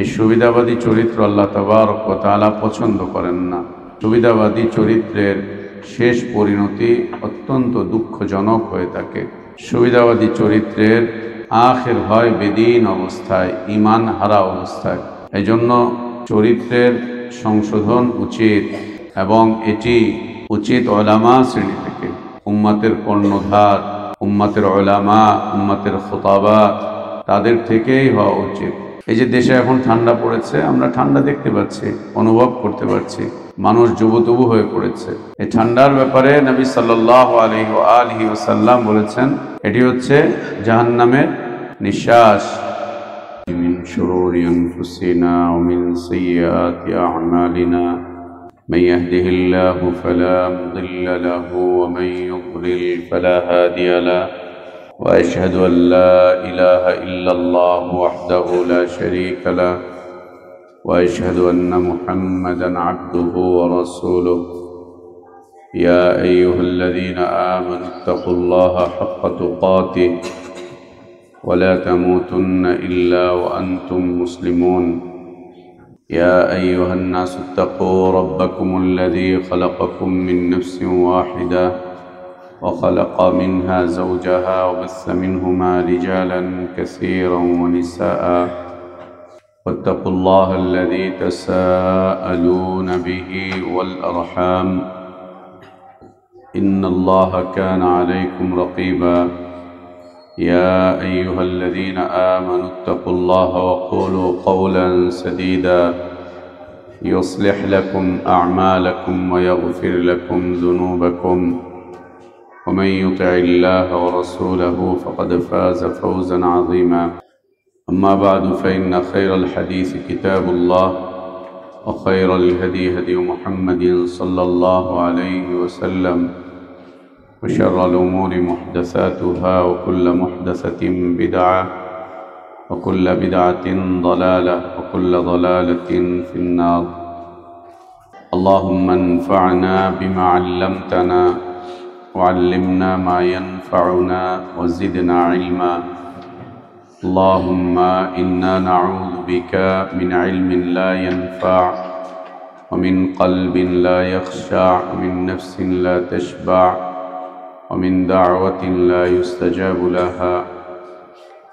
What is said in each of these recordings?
এই সুবিধাবাদী চরিত্র আল্লাহ তাবারক ওয়া তাআলা পছন্দ করেন না। সুবিধাবাদী চরিত্রের শেষ পরিণতি অত্যন্ত দুঃখজনক হয়ে থাকে। সুবিধাবাদী চরিত্রের আখের হয় বেদীন অবস্থায়, ঈমান হারা অবস্থায়। এজন্য চরিত্রের সংশোধন উচিত, এবং এটি উচিত উলামা শ্রেণী থেকে। উম্মতের কর্ণধার, উম্মতের উলামা, উম্মতের খুতাবা, তাদের থেকেই হওয়া উচিত। এই যে দেশে এখন ঠান্ডা পড়েছে, আমরা ঠান্ডা দেখতে পাচ্ছি, অনুভব করতে পারছি, মানুষ যুবতবু হয়ে পড়েছে। এই ঠান্ডার ব্যাপারে নবী সাল্লাল্লাহু আলাইহি ওয়াসাল্লাম বলেছেন, এটি হচ্ছে জাহান্নামের নিঃশ্বাস। মিন শুরুরি আনফুসিনা ওয়া মিন সাইয়্যাতি আ'মালিনা মান ইয়াহদিহিল্লাহু ফালা মুদিল্লা লাহু ওয়া মান ইউদ্লিল ফালা হাদিয়া লাহু وأشهد أن لا إله إلا الله وحده لا شريك له وأشهد أن محمدا عبده ورسوله يا أيها الذين آمنوا اتقوا الله حق تقاته ولا تموتن إلا وأنتم مسلمون يا أيها الناس اتقوا ربكم الذي خلقكم من نفس واحدة وخلق منها زوجها وبث منهما رجالا كثيرا ونساء واتقوا الله الذي تساءلون به والأرحام إن الله كان عليكم رقيبا يا أيها الذين آمنوا اتقوا الله وقولوا قولا سديدا يصلح لكم أعمالكم ويغفر لكم ذنوبكم ومن يطع الله ورسوله فقد فاز فوزا عظيما أما بعد فإن خير الحديث كتاب الله وخير الهدي هدي محمد صلى الله عليه وسلم وشر الأمور محدثاتها وكل محدثة بدعة وكل بدعة ضلالة وكل ضلالة في النار اللهم انفعنا بما علمتنا وعلمنا ما ينفعنا وزدنا علما اللهم إنا نعوذ بك من علم لا ينفع ومن قلب لا يخشع ومن نفس لا تشبع ومن دعوة لا يستجاب لها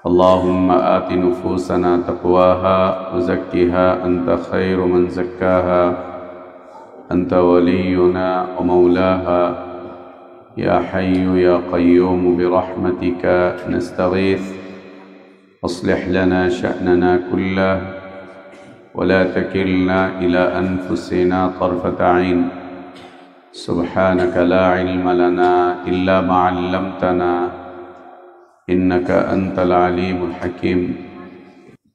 اللهم آت نفوسنا تقواها وزكها أنت خير من زكاها أنت ولينا ومولاها يا حي يا قيوم برحمتك نستغيث أصلح لنا شأننا كله ولا تكلنا إلى أنفسنا طرفة عين سبحانك لا علم لنا إلا ما علمتنا إنك أنت العليم الحكيم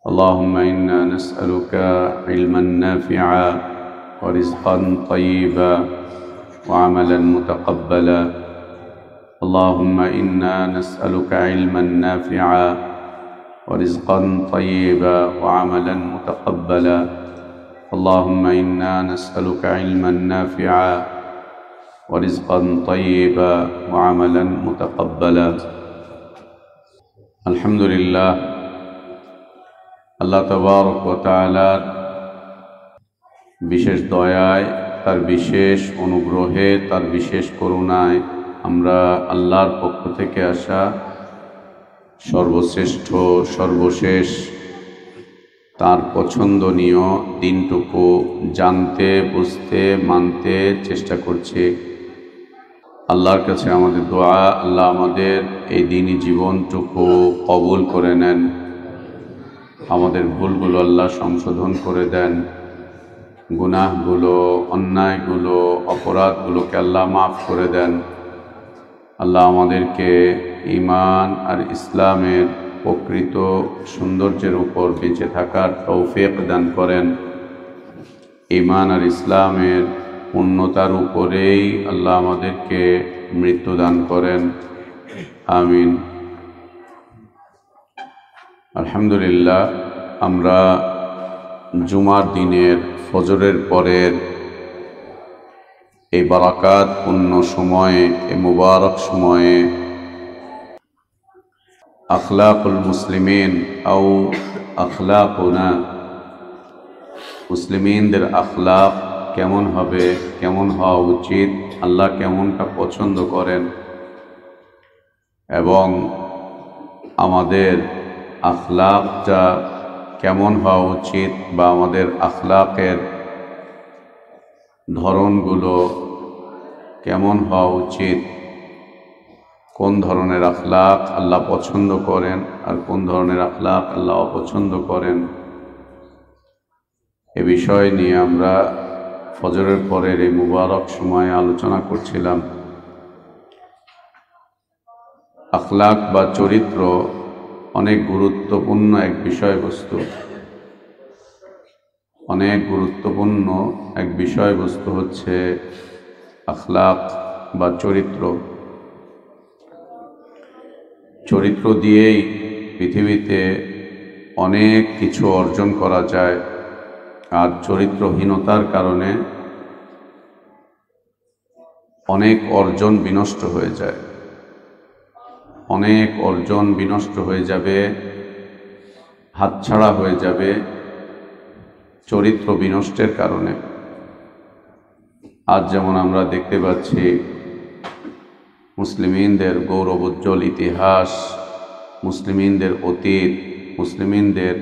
اللهم إنا نسألك علما نافعا ورزقا طيبا وعملا متقبلا اللهم إنا نسألك علما نافعا ورزقا طيبا وعملا متقبلا اللهم إنا نسألك علما نافعا ورزقا طيبا وعملا متقبلا الحمد لله আল্লাহ তাবারক ওয়া তাআলার বিশেষ দয়ায়, তার বিশেষ অনুগ্রহে, তার বিশেষ করুণায় আমরা আল্লাহর পক্ষ থেকে আসা সর্বশ্রেষ্ঠ, সর্বশেষ, তার পছন্দনীয় দিনটুকু জানতে, বুঝতে, মানতে চেষ্টা করছি। আল্লাহর কাছে আমাদের দোয়া, আল্লাহ আমাদের এই দিনই জীবনটুকু কবুল করে নেন, আমাদের ভুলগুলো আল্লাহ সংশোধন করে দেন, গুনাহগুলো, অন্যায়গুলো, অপরাধগুলোকে আল্লাহ মাফ করে দেন। আল্লাহ আমাদেরকে ঈমান আর ইসলামের প্রকৃত সৌন্দর্যের উপর বেঁচে থাকার তৌফিক দান করেন। ঈমান আর ইসলামের পূর্ণতার উপরেই আল্লাহ আমাদেরকে মৃত্যু দান করেন, আমিন। আলহামদুলিল্লাহ, আমরা জুমার দিনের ফজরের পরের এই বারাকাতপূর্ণ সময়ে, এই মুবারক সময়ে আখলাকুল মুসলিমিন আও আখলাকুনা মুসলিমিনদের আখলাক কেমন হবে, কেমন হওয়া উচিত, আল্লাহ কেমনটা পছন্দ করেন, এবং আমাদের আখলাকটা কেমন হওয়া উচিত বা আমাদের আখলাকের ধরনগুলো কেমন হওয়া উচিত, কোন ধরনের আখলাক আল্লাহ পছন্দ করেন আর কোন ধরনের আখলাক আল্লাহ অপছন্দ করেন, এ বিষয় নিয়ে আমরা ফজরের পরের এই মুবারক সময়ে আলোচনা করছিলাম। আখলাক বা চরিত্র অনেক গুরুত্বপূর্ণ এক বিষয়বস্তু, অনেক গুরুত্বপূর্ণ এক বিষয়বস্তু হচ্ছে আখলাক বা চরিত্র। চরিত্র দিয়েই পৃথিবীতে অনেক কিছু অর্জন করা যায়, আর চরিত্রহীনতার কারণে অনেক অর্জন বিনষ্ট হয়ে যায়, অনেক অর্জন বিনষ্ট হয়ে যাবে, হাতছাড়া হয়ে যাবে চরিত্র বিনষ্টের কারণে। আজ যেমন আমরা দেখতে পাচ্ছি মুসলিমিনদের গৌরবোজ্জ্বল ইতিহাস, মুসলিমিনদের অতীত, মুসলিমিনদের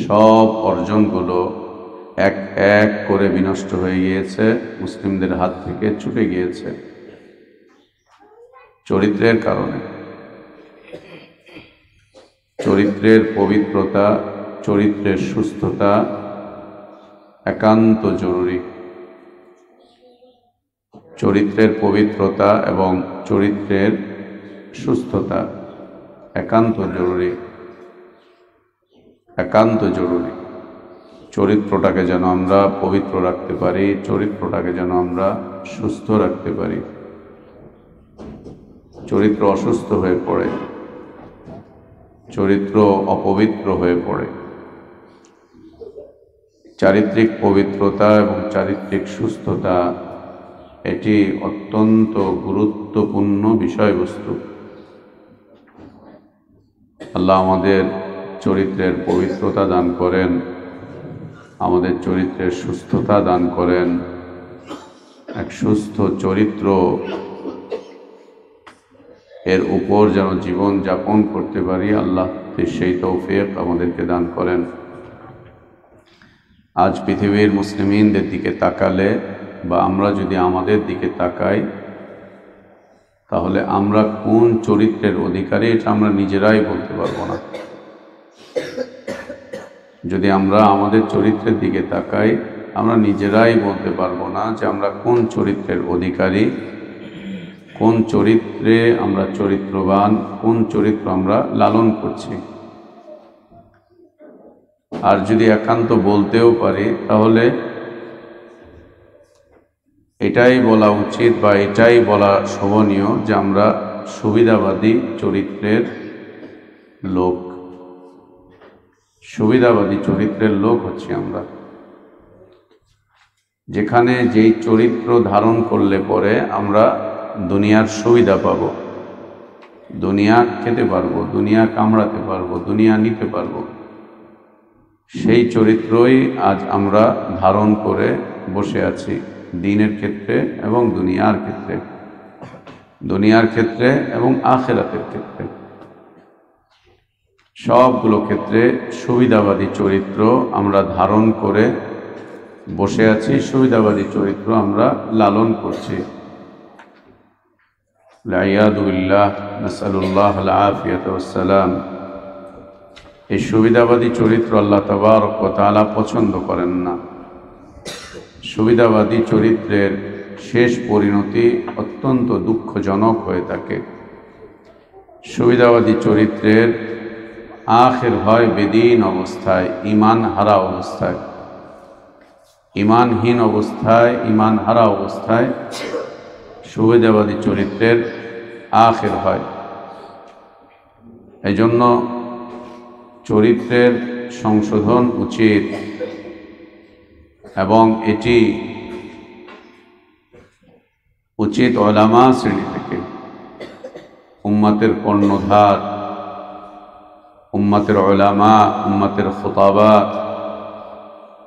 সব অর্জনগুলো এক এক করে বিনষ্ট হয়ে গিয়েছে, মুসলিমদের হাত থেকে ছুটে গিয়েছে চরিত্রের কারণে। চরিত্রের পবিত্রতা, চরিত্রের সুস্থতা একান্ত জরুরি। চরিত্রের পবিত্রতা এবং চরিত্রের সুস্থতা একান্ত জরুরি, একান্ত জরুরি। চরিত্রটাকে যেন আমরা পবিত্র রাখতে পারি, চরিত্রটাকে যেন আমরা সুস্থ রাখতে পারি। চরিত্র অসুস্থ হয়ে পড়ে, চরিত্র অপবিত্র হয়ে পড়ে। চারিত্রিক পবিত্রতা এবং চারিত্রিক সুস্থতা এটি অত্যন্ত গুরুত্বপূর্ণ বিষয়বস্তু। আল্লাহ আমাদের চরিত্রের পবিত্রতা দান করেন, আমাদের চরিত্রের সুস্থতা দান করেন। এক সুস্থ চরিত্র এর উপর যেন জীবন যাপন করতে পারি, আল্লাহ সেই তৌফিক আমাদেরকে দান করেন। আজ পৃথিবীর মুসলিমিনদের দিকে তাকালে বা আমরা যদি আমাদের দিকে তাকাই, তাহলে আমরা কোন চরিত্রের অধিকারী এটা আমরা নিজেরাই বলতে পারবো না। যদি আমরা আমাদের চরিত্রের দিকে তাকাই, আমরা নিজেরাই বলতে পারবো না যে আমরা কোন চরিত্রের অধিকারী, কোন চরিত্রে আমরা চরিত্রবান, কোন চরিত্র আমরা লালন করছি। আর যদি একান্ত বলতেও পারি, তাহলে এটাই বলা উচিত বা এটাই বলা শোভনীয় যে আমরা সুবিধাবাদী চরিত্রের লোক। সুবিধাবাদী চরিত্রের লোক হচ্ছি আমরা, যেখানে যেই চরিত্র ধারণ করলে পরে আমরা দুনিয়ার সুবিধা পাব, দুনিয়া খেতে পারবো, দুনিয়া কামড়াতে পারবো, দুনিয়া নিতে পারবো, সেই চরিত্রই আজ আমরা ধারণ করে বসে আছি দ্বীনের ক্ষেত্রে এবং দুনিয়ার ক্ষেত্রে, দুনিয়ার ক্ষেত্রে এবং আখিরাতের ক্ষেত্রে। সবগুলো ক্ষেত্রে সুবিধাবাদী চরিত্র আমরা ধারণ করে বসে আছি, সুবিধাবাদী চরিত্র আমরা লালন করছি। লাইয়াদু বিল্লাহ, নাসআলুল্লাহ আল আফিয়াত ওয়াস সালাম। এই সুবিধাবাদী চরিত্র আল্লাহ তাবারক ওয়া তাআলা পছন্দ করেন না। সুবিধাবাদী চরিত্রের শেষ পরিণতি অত্যন্ত দুঃখজনক হয়ে থাকে। সুবিধাবাদী চরিত্রের আখির হয় বেদীন অবস্থায়, ঈমান হারা অবস্থায়। ঈমানহীন অবস্থায়, ঈমান হারা অবস্থায় সুবিধাবাদী চরিত্রের আখির হয়। এই জন্য চরিত্রের সংশোধন উচিত, এবং এটি উচিত উলামা শ্রেণী থেকে। উম্মতের কর্ণধার, উম্মতের উলামা, উম্মতের খুতাবা,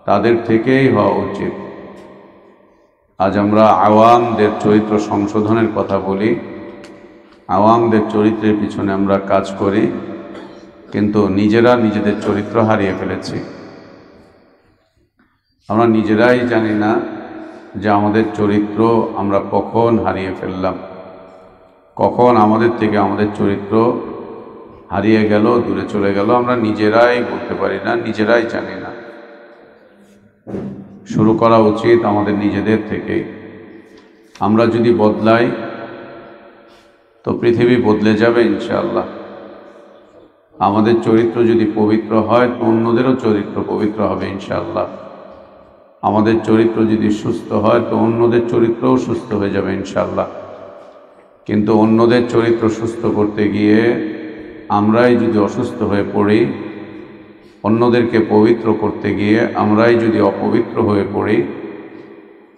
তাদের থেকেই হওয়া উচিত। আজ আমরা আওয়ামদের চরিত্র সংশোধনের কথা বলি, আওয়ামদের চরিত্রের পিছনে আমরা কাজ করি, কিন্তু নিজেরা নিজেদের চরিত্র হারিয়ে ফেলেছি। আমরা নিজেরাই জানি না যে আমাদের চরিত্র আমরা কখন হারিয়ে ফেললাম, কখন আমাদের থেকে আমাদের চরিত্র হারিয়ে গেল, দূরে চলে গেল, আমরা নিজেরাই বলতে পারি না, নিজেরাই জানি না। শুরু করা উচিত আমাদের নিজেদের থেকেই। আমরা যদি বদলাই তো পৃথিবী বদলে যাবে ইনশাআল্লাহ। আমাদের চরিত্র যদি পবিত্র হয় তো অন্যদেরও চরিত্র পবিত্র হবে ইনশাআল্লাহ। আমাদের চরিত্র যদি সুস্থ হয় তো অন্যদের চরিত্রও সুস্থ হয়ে যাবে ইনশাআল্লাহ। কিন্তু অন্যদের চরিত্র সুস্থ করতে গিয়ে আমরাই যদি অসুস্থ হয়ে পড়ি, অন্যদেরকে পবিত্র করতে গিয়ে আমরাই যদি অপবিত্র হয়ে পড়ি,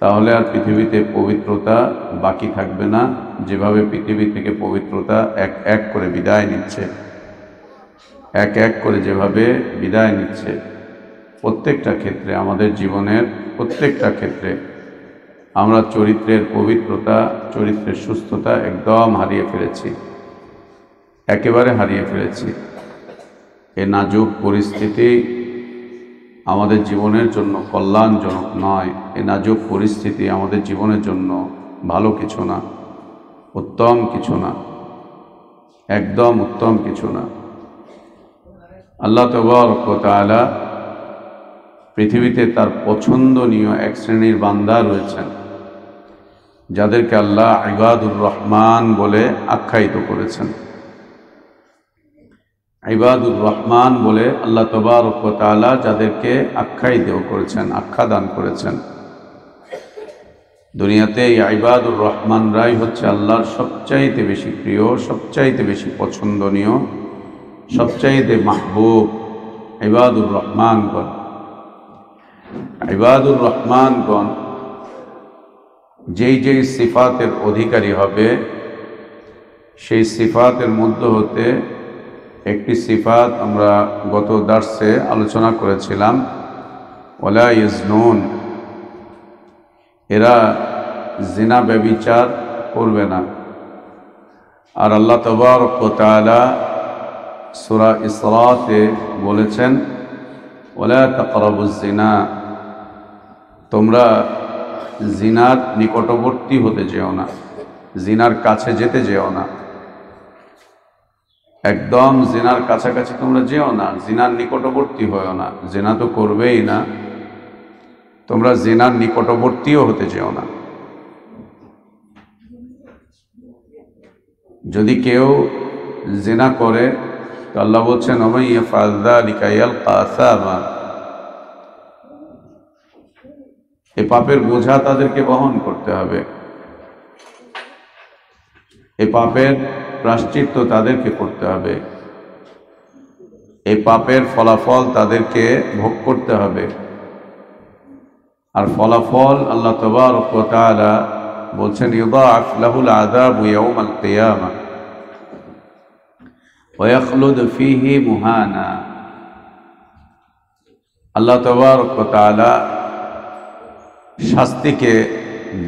তাহলে আর পৃথিবীতে পবিত্রতা বাকি থাকবে না। যেভাবে পৃথিবী থেকে পবিত্রতা এক এক করে বিদায় নিচ্ছে, এক এক করে যেভাবে বিদায় নিচ্ছে, প্রত্যেকটা ক্ষেত্রে, আমাদের জীবনের প্রত্যেকটা ক্ষেত্রে আমরা চরিত্রের পবিত্রতা, চরিত্রের সুস্থতা একদম হারিয়ে ফেলেছি, একেবারে হারিয়ে ফেলেছি। এই নাজুক পরিস্থিতি আমাদের জীবনের জন্য কল্যাণজনক নয়। এই নাজুক পরিস্থিতি আমাদের জীবনের জন্য ভালো কিছু না, উত্তম কিছু না, একদম উত্তম কিছু না। আল্লাহ তাবারক ওয়া তাআলা পৃথিবীতে তার পছন্দনীয় এক শ্রেণীর বান্দা রয়েছেন, যাদেরকে আল্লাহ ইবাদুর রহমান বলে আখ্যায়িত করেছেন। ইবাদুর রহমান বলে আল্লাহ তাবারক ওয়া তাআলা যাদেরকে আখ্যায়িত করেছেন, আখ্যা দান করেছেন। দুনিয়াতে এই ইবাদুর রহমানরাই হচ্ছে আল্লাহর সবচাইতে বেশি প্রিয়, সবচাইতে বেশি পছন্দনীয়, সবচাইতে মাহবুব ইবাদুর রহমানগণ। ইবাদুর রহমানগণ যেই যেই সিফাতের অধিকারী হবে, সেই সিফাতের মধ্যে হতে একটি সিফাত আমরা গত দার্সে আলোচনা করেছিলাম, ওয়ালা ইয়াজনুন, এরা জিনা ব্যভিচার করবে না। আর আল্লাহ তাবারক ওয়া তাআলা সূরা ইসরাতে বলেছেন, ওয়ালা তাকরাবুজ জিনা, তোমরা জিনার নিকটবর্তী হতে যেও না, জিনার কাছে যেতে যেও না, একদম জিনার কাছাকাছি তোমরা যেও না, জিনার নিকটবর্তী হয়েও না। জিনা তো করবেই না, তোমরা জিনার নিকটবর্তীও হতে যেও না। যদি কেউ জিনা করে তো আল্লাহ বলছেন, ওমাই ইয়াফআল যালিকা ইয়ালকা আসামা, এই পাপের বোঝা তাদেরকে বহন করতে হবে, এই পাপের প্রায়শ্চিত্ত তাদেরকে করতে হবে, এই পাপের ফলাফল তাদেরকে ভোগ করতে হবে। আর ফলাফল আল্লাহ তাবারক ওয়া তাআলা বলছেন, ইউদাআফ লাহুল আযাবু ইয়াওমাল কিয়ামা ওয়া ইয়াখলুদ ফীহি মুহানা। আল্লাহ তাবারক ওয়া তাআলা শাস্তিকে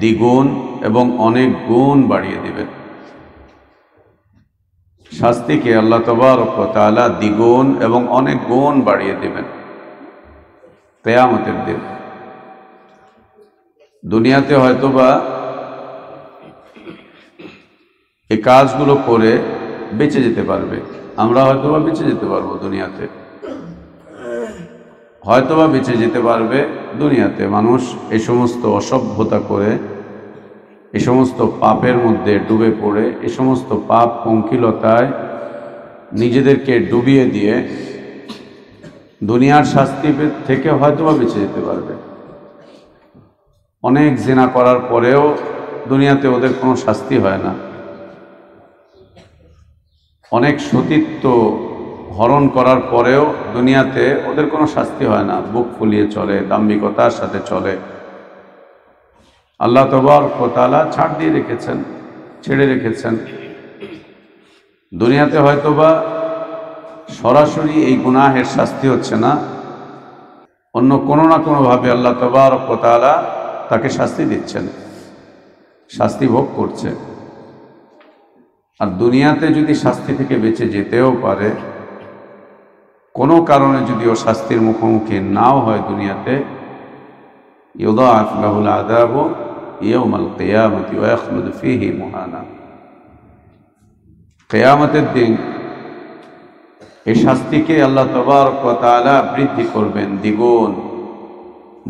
দ্বিগুণ এবং অনেক গুণ বাড়িয়ে দিবেন। শাস্তিকে আল্লাহ তাবারক ওয়া তাআলা দ্বিগুণ এবং অনেক গুণ বাড়িয়ে দিবেন কিয়ামতের দিন। দুনিয়াতে হয়তোবা এই কাজগুলো করে বেঁচে যেতে পারবে, আমরা হয়তোবা বেঁচে যেতে পারবো দুনিয়াতে, হয়তোবা বেঁচে যেতে পারবে দুনিয়াতে। মানুষ এই সমস্ত অসভ্যতা করে, এই সমস্ত পাপের মধ্যে ডুবে পড়ে, এই সমস্ত পাপ পঙ্কিলতায় নিজেদেরকে ডুবিয়ে দিয়ে দুনিয়ার শাস্তি থেকে হয়তোবা বেঁচে যেতে পারবে। অনেক জিনা করার পরেও দুনিয়াতে ওদের কোনো শাস্তি হয় না। অনেক সতীত্ব হরণ করার পরেও দুনিয়াতে ওদের কোনো শাস্তি হয় না, বুক ফুলিয়ে চলে, দাম্ভিকতার সাথে চলে। আল্লাহ তাবারক ওয়া তাআলা ছাড় দিয়ে রেখেছেন, ছেড়ে রেখেছেন। দুনিয়াতে হয়তোবা সরাসরি এই গুনাহের শাস্তি হচ্ছে না, অন্য কোনো না কোনোভাবে আল্লাহ তাবারক ওয়া তাআলা তাকে শাস্তি দিচ্ছেন, শাস্তি ভোগ করছে। আর দুনিয়াতে যদি শাস্তি থেকে বেঁচে যেতেও পারে, কোনো কারণে যদি ও শাস্তির মুখোমুখি নাও হয় দুনিয়াতে, ইউদাআফ লাহুল আযাবু ইয়াউমাল কিয়ামাতি ওয়া ইয়াখলুদু ফীহি মুহানা। কিয়ামতের দিন এই শাস্তিকে আল্লাহ তাবারক ওয়া তাআলা বৃদ্ধি করবেন, দ্বিগুণ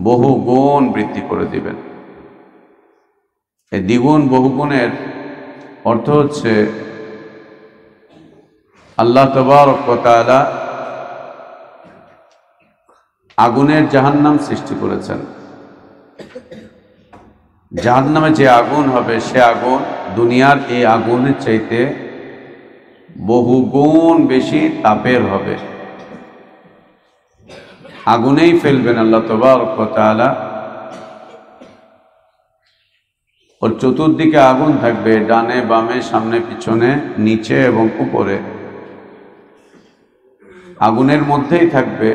বহুগুণ বৃদ্ধি করে দিবেন। এই দ্বিগুণ বহুগুণের অর্থ হচ্ছে আল্লাহ তাবারক ওয়া তাআলা আগুনের জাহান্নাম সৃষ্টি করেছেন। জাহান্নামে যে আগুন হবে সে আগুন দুনিয়ার এই আগুনের চাইতে বহুগুণ বেশি তাপের হবে। আগুনেই ফেলবেন আল্লাহ তাবারক ওয়া তাআলা। ওর চতুর্দিকে আগুন থাকবে, ডানে বামে সামনে পিছনে নিচে এবং উপরে। আগুনের মধ্যেই থাকবে,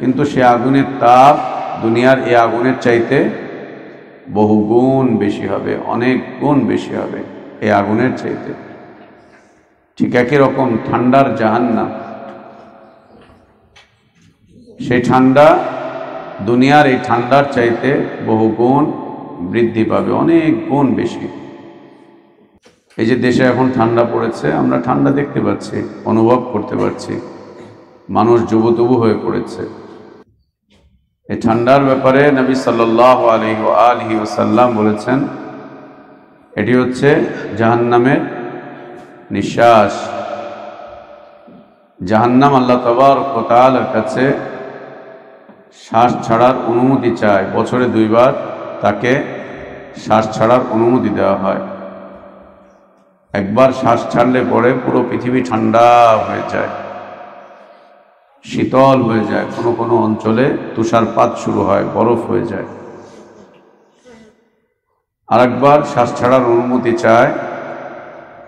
কিন্তু সে আগুনের তাপ দুনিয়ার এই আগুনের চাইতে বহুগুণ বেশি হবে, অনেক গুণ বেশি হবে এই আগুনের চাইতে। ঠিক একই রকম ঠান্ডার জাহান্নাম, সেই ঠান্ডা দুনিয়ার এই ঠান্ডার চাইতে বহুগুণ বৃদ্ধি পাবে, অনেক গুণ বেশি। এই যে দেশে এখন ঠান্ডা পড়েছে, আমরা ঠান্ডা দেখতে পাচ্ছি, অনুভব করতে পারছি, মানুষ যুবতবু হয়ে পড়েছে। এই ঠান্ডার ব্যাপারে নবী সাল্লাল্লাহু আলাইহি ওয়াসাল্লাম বলেছেন, এটি হচ্ছে জাহান্নামের নিঃশ্বাস। জাহান্নাম আল্লাহ তাবারক ওয়া তাআলার কাছে শ্বাস ছাড়ার অনুমতি চায়। বছরে 2 বার তাকে শ্বাস ছাড়ার অনুমতি দেওয়া হয়। একবার শ্বাস ছাড়লে পরে পুরো পৃথিবী ঠান্ডা হয়ে যায়, শীতল হয়ে যায়, কোনো কোনো অঞ্চলে তুষারপাত শুরু হয়, বরফ হয়ে যায়। আরেকবার শ্বাস ছাড়ার অনুমতি চায়,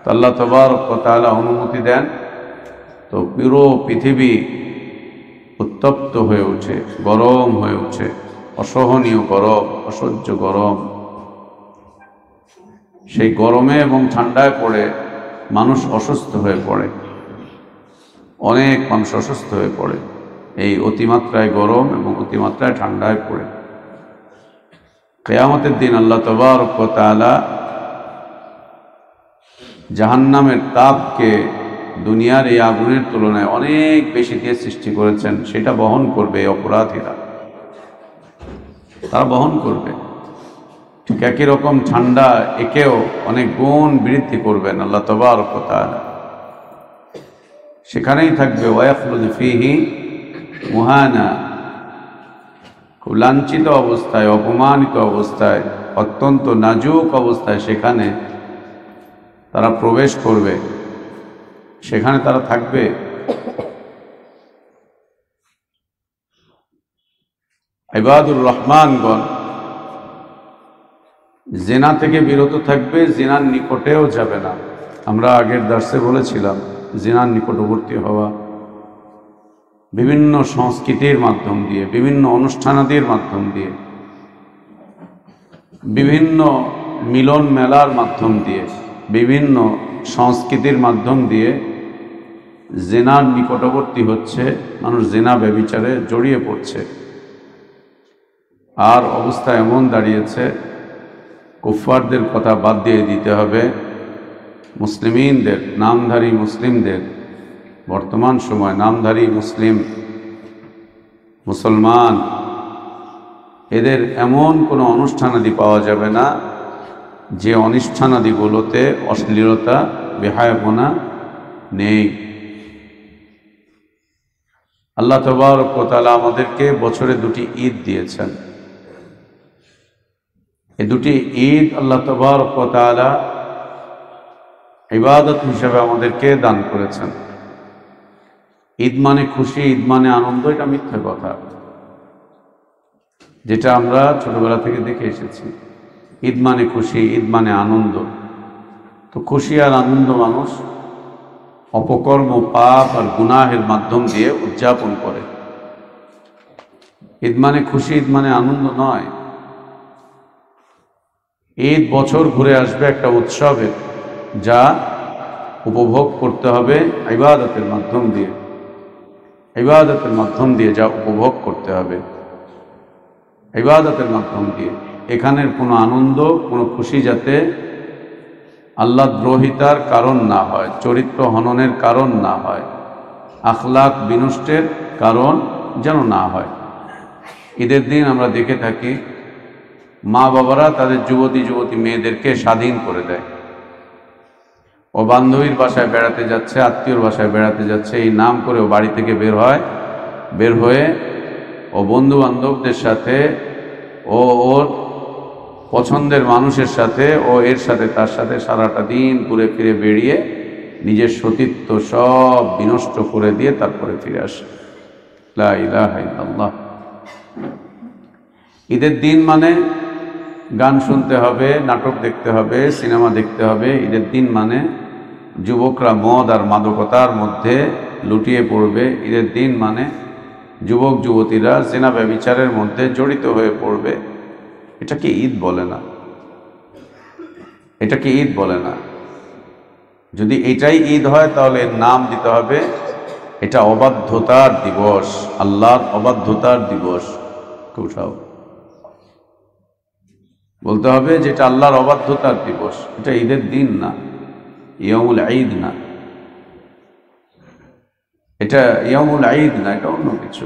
তো আল্লাহ তাবারক ওয়া তাআলা অনুমতি দেন, তো পুরো পৃথিবী উত্তপ্ত হয়ে ওঠে, গরম হয়ে ওঠে, অসহনীয় গরম, অসহ্য গরম। সেই গরমে এবং ঠান্ডায় পড়ে মানুষ অসুস্থ হয়ে পড়ে, অনেক মানুষ অসুস্থ হয়ে পড়ে এই অতিমাত্রায় গরম এবং অতিমাত্রায় ঠান্ডায় পড়ে। কিয়ামতের দিন আল্লাহ তাবারক ওয়া তাআলা জাহান্নামের তাপকে দুনিয়ার এই আগুনের তুলনায় অনেক বেশি দিয়ে সৃষ্টি করেছেন, সেটা বহন করবে এই অপরাধীরা, তারা বহন করবে। ঠিক একই রকম ঠান্ডা একেও অনেক গুণ বৃদ্ধি করবেন আল্লাহ তাবারক ওয়া তাআলা। সেখানেই থাকবে ওয়া ইয়াখলুদু ফীহি মুহানা, খুব লাঞ্ছিত অবস্থায়, অপমানিত অবস্থায়, অত্যন্ত নাজুক অবস্থায় সেখানে তারা প্রবেশ করবে, সেখানে তারা থাকবে। ইবাদুর রহমানগণ জিনা থেকে বিরত থাকবে, জিনার নিকটেও যাবে না। আমরা আগের দার্সে বলেছিলাম, জিনার নিকটবর্তী হওয়া বিভিন্ন সংস্কৃতির মাধ্যম দিয়ে, বিভিন্ন অনুষ্ঠানাদির মাধ্যম দিয়ে, বিভিন্ন মিলন মেলার মাধ্যম দিয়ে, বিভিন্ন সংস্কৃতির মাধ্যম দিয়ে জিনার নিকটবর্তী হচ্ছে, মানুষ জিনা ব্যভিচারে জড়িয়ে পড়ছে। আর অবস্থা এমন দাঁড়িয়েছে, কুফফারদের কথা বাদ দিয়ে দিতে হবে, মুসলিমিনদের, নামধারী মুসলিমদের, বর্তমান সময় নামধারী মুসলমান, এদের এমন কোনো অনুষ্ঠানাদি পাওয়া যাবে না যে অনুষ্ঠানাদিগুলোতে অশ্লীলতা, বেহায়াপনা নেই। আল্লাহ তাবারক ওয়া তাআলা আমাদেরকে বছরে 2টি ঈদ দিয়েছেন। এই 2টি ঈদ আল্লাহ তাবারক ওয়া তাআলা ইবাদত হিসেবে আমাদেরকে দান করেছেন। ঈদ মানে খুশি, ঈদ মানে আনন্দ, এটা মিথ্যা কথা, যেটা আমরা ছোটবেলা থেকে দেখে এসেছি। ঈদ মানে খুশি, ঈদ মানে আনন্দ। তো খুশি আর আনন্দ মানুষ অপকর্ম, পাপ আর গুনাহের মাধ্যম দিয়ে উদযাপন করে। ঈদ মানে খুশি, ঈদ মানে আনন্দ নয়। ঈদ বছর ঘুরে আসবে একটা উৎসবের, যা উপভোগ করতে হবে ইবাদতের মাধ্যম দিয়ে। ইবাদতের মাধ্যম দিয়ে যা উপভোগ করতে হবে, ইবাদতের মাধ্যম দিয়ে। এখানের কোনো আনন্দ, কোনো খুশি যাতে আল্লাহ দ্রোহিতার কারণ না হয়, চরিত্র হননের কারণ না হয়, আখলাক বিনষ্টের কারণ যেন না হয়। ঈদের দিন আমরা দেখে থাকি মা বাবারা তাদের যুবতী মেয়েদেরকে স্বাধীন করে দেয়। ও বান্ধবীর বাসায় বেড়াতে যাচ্ছে, আত্মীয়র বাসায় বেড়াতে যাচ্ছে, এই নাম করে ও বাড়ি থেকে বের হয়ে ও বন্ধু বান্ধবদের সাথে, ও ওর পছন্দের মানুষের সাথে, ও এর সাথে তার সাথে সারাটা দিন ঘুরে ফিরে বেরিয়ে নিজের সতীত্ব সব বিনষ্ট করে দিয়ে তারপরে ফিরে আসে। লা ইলাহা ইল্লাল্লাহ। ঈদের দিন মানে গান শুনতে হবে, নাটক দেখতে হবে, সিনেমা দেখতে হবে। ঈদের দিন মানে যুবকরা মদ আর মাদকতার মধ্যে লুটিয়ে পড়বে। ঈদের দিন মানে যুবক যুবতীরা জিনা ব্যভিচারের মধ্যে জড়িত হয়ে পড়বে। এটাকে ঈদ বলে না, এটাকে ঈদ বলে না। যদি এটাই ঈদ হয় তাহলে এর নাম দিতে হবে এটা অবাধ্যতার দিবস, আল্লাহর অবাধ্যতার দিবস। উঠাও, বলতে হবে যে এটা আল্লাহর অবাধ্যতার দিবস, এটা ঈদের দিন না, ইয়ামুল ঈদ না, এটা ইয়ামুল ঈদ না, এটা অন্য কিছু।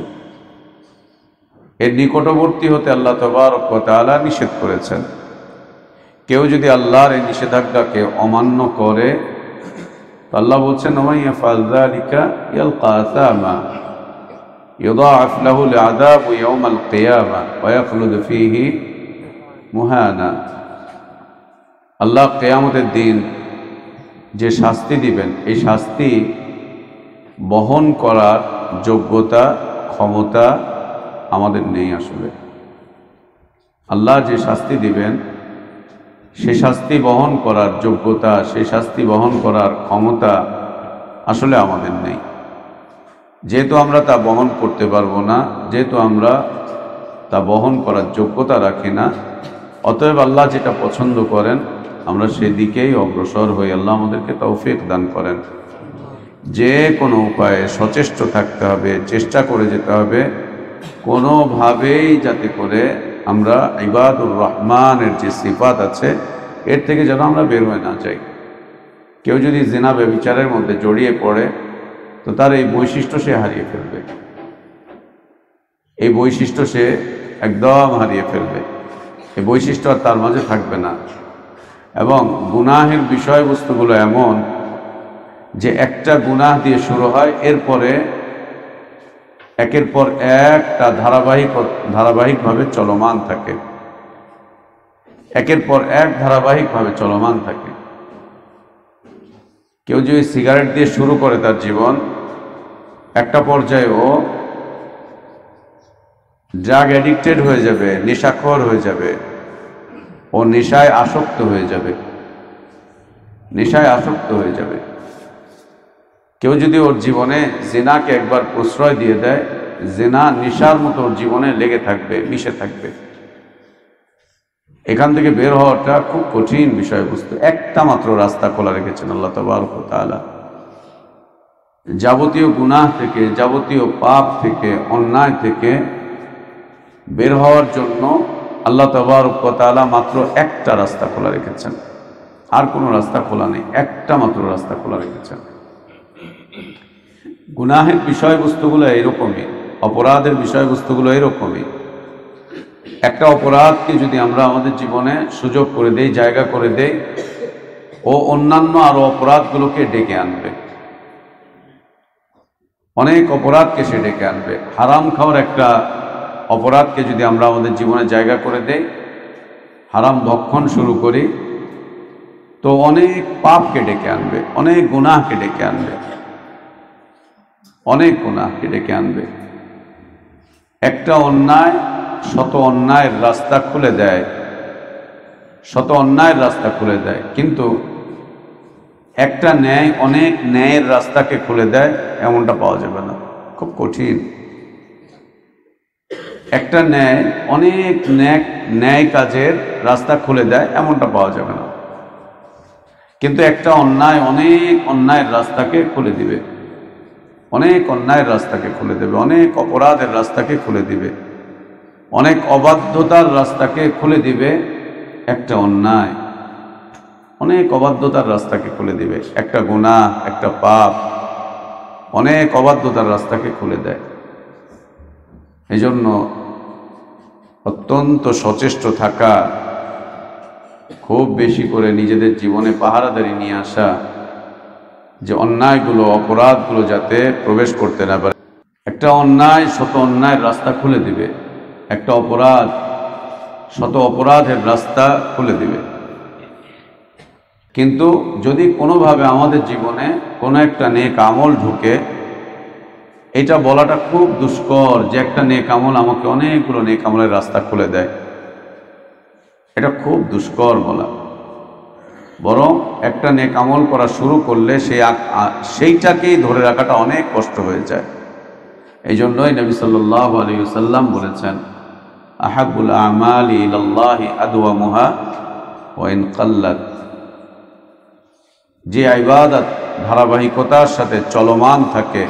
এর নিকটবর্তী হতে আল্লাহ তাবারক ওয়া তাআলা নিষেধ করেছেন। কেউ যদি আল্লাহর এই নিষেধাজ্ঞাকে অমান্য করে তো আল্লাহ বলছেন ওয়া ইয়াফআল যালিকা ইয়ালকা আসামা ইউদাআফ লাহুল আযাবু ইয়াওমাল কিয়ামা ওয়া ইয়াখলুদ ফীহি মুহানা। আল্লাহ কিয়ামতের দিন যে শাস্তি দিবেন, এই শাস্তি বহন করার যোগ্যতা, ক্ষমতা আমাদের নেই। আসলে আল্লাহ যে শাস্তি দিবেন সে শাস্তি বহন করার যোগ্যতা, সেই শাস্তি বহন করার ক্ষমতা আসলে আমাদের নেই। যেহেতু আমরা তা বহন করতে পারবো না, যেহেতু আমরা তা বহন করার যোগ্যতা রাখি না, অতএব আল্লাহ যেটা পছন্দ করেন আমরা সেদিকেই অগ্রসর হই। আল্লাহ আমাদেরকে তৌফিক দান করেন। যে কোনো উপায়ে সচেষ্ট থাকতে হবে, চেষ্টা করে যেতে হবে কোনোভাবেই যাতে করে আমরা ইবাদুর রহমানের যে সিফাত আছে এর থেকে যেন আমরা বের হয়ে না যাই। কেউ যদি জিনা ব্যভিচারের মধ্যে জড়িয়ে পড়ে তো তার এই বৈশিষ্ট্য সে হারিয়ে ফেলবে, এই বৈশিষ্ট্য সে একদম হারিয়ে ফেলবে, এই বৈশিষ্ট্য আর তার মাঝে থাকবে না। এবং গুনাহের বিষয়বস্তুগুলো এমন যে একটা গুনাহ দিয়ে শুরু হয়, এরপরে একের পর একটা ধারাবাহিকভাবে চলমান থাকে, একের পর এক ধারাবাহিকভাবে চলমান থাকে। কেউ যদি সিগারেট দিয়ে শুরু করে তার জীবন, একটা পর্যায়ে ও ড্রাগ অ্যাডিক্টেড হয়ে যাবে, নেশাখোর হয়ে যাবে, ও নেশায় আসক্ত হয়ে যাবে, নেশায় আসক্ত হয়ে যাবে। কেউ যদি ওর জীবনে জিনাকে একবার প্রশ্রয় দিয়ে দেয়, জিনা নেশার মতো ওর জীবনে লেগে থাকবে, মিশে থাকবে। এখান থেকে বের হওয়াটা খুব কঠিন বিষয়বস্তু। একটা মাত্র রাস্তা খোলা রেখেছেন আল্লাহ তাবারক ওয়া তাআলা। যাবতীয় গুনাহ থেকে, যাবতীয় পাপ থেকে, অন্যায় থেকে বের হওয়ার জন্য আল্লাহ তাবারক ওয়া তাআলা মাত্র একটা রাস্তা খোলা রেখেছেন, আর কোনো রাস্তা খোলা নেই, একটা মাত্র রাস্তা খোলা রেখেছেন। গুনাহের বিষয়বস্তুগুলো এরকমই, অপরাধের বিষয়বস্তুগুলো এরকমই। একটা অপরাধকে যদি আমরা আমাদের জীবনে সুযোগ করে দেই, জায়গা করে দেই, ও অন্যান্য আরো অপরাধগুলোকে ডেকে আনবে, অনেক অপরাধকে সে ডেকে আনবে। হারাম খাওয়ার একটা অপরাধকে যদি আমরা আমাদের জীবনে জায়গা করে দেই, হারাম ভক্ষণ শুরু করি, তো অনেক পাপকে ডেকে আনবে, অনেক গুনাহকে ডেকে আনবে, অনেক গুনাহকে ডেকে আনবে। একটা অন্যায় শত অন্যায়ের রাস্তা খুলে দেয়, শত অন্যায়ের রাস্তা খুলে দেয়, কিন্তু একটা ন্যায় অনেক ন্যায়ের রাস্তাকে খুলে দেয় এমনটা পাওয়া যাবে না, খুব কঠিন। একটা ন্যায় অনেক ন্যায় কাজের রাস্তা খুলে দেয় এমনটা পাওয়া যাবে না, কিন্তু একটা অন্যায় অনেক অন্যায়ের রাস্তাকে খুলে দিবে, অনেক অন্যায়ের রাস্তাকে খুলে দেবে, অনেক অপরাধের রাস্তাকে খুলে দিবে, অনেক অবাধ্যতার রাস্তাকে খুলে দিবে। একটা অন্যায় অনেক অবাধ্যতার রাস্তাকে খুলে দিবে, একটা গুনাহ, একটা পাপ অনেক অবাধ্যতার রাস্তাকে খুলে দেয়। এজন্য অত্যন্ত সচেষ্ট থাকা, খুব বেশি করে নিজেদের জীবনে পাহারাদারি নিয়ে আসা, যে অন্যায়গুলো অপরাধগুলো যাতে প্রবেশ করতে না পারে। একটা অন্যায় শত অন্যায়ের রাস্তা খুলে দিবে, একটা অপরাধ শত অপরাধের রাস্তা খুলে দিবে। কিন্তু যদি কোনোভাবে আমাদের জীবনে কোনো একটা নেক আমল ঢুকে, এটা বলাটা খুব দুষ্কর যে একটা নেক আমল আমাকে অনেকগুলো নেক আমলের রাস্তা খুলে দেয়, এটা খুব দুষ্কর বলা। বরং একটা নেক আমল করা শুরু করলে সেইটাকেই ধরে রাখাটা অনেক কষ্ট হয়ে যায়। এই জন্যই নবী সাল্লাল্লাহু আলাইহি ওয়াসাল্লাম বলেছেন, আহাব্বুল আমালি ইলাল্লাহি আদওয়ামুহা ওয়া ইন কাল্লাত। যে ইবাদত ধারাবাহিকতার সাথে চলমান থাকে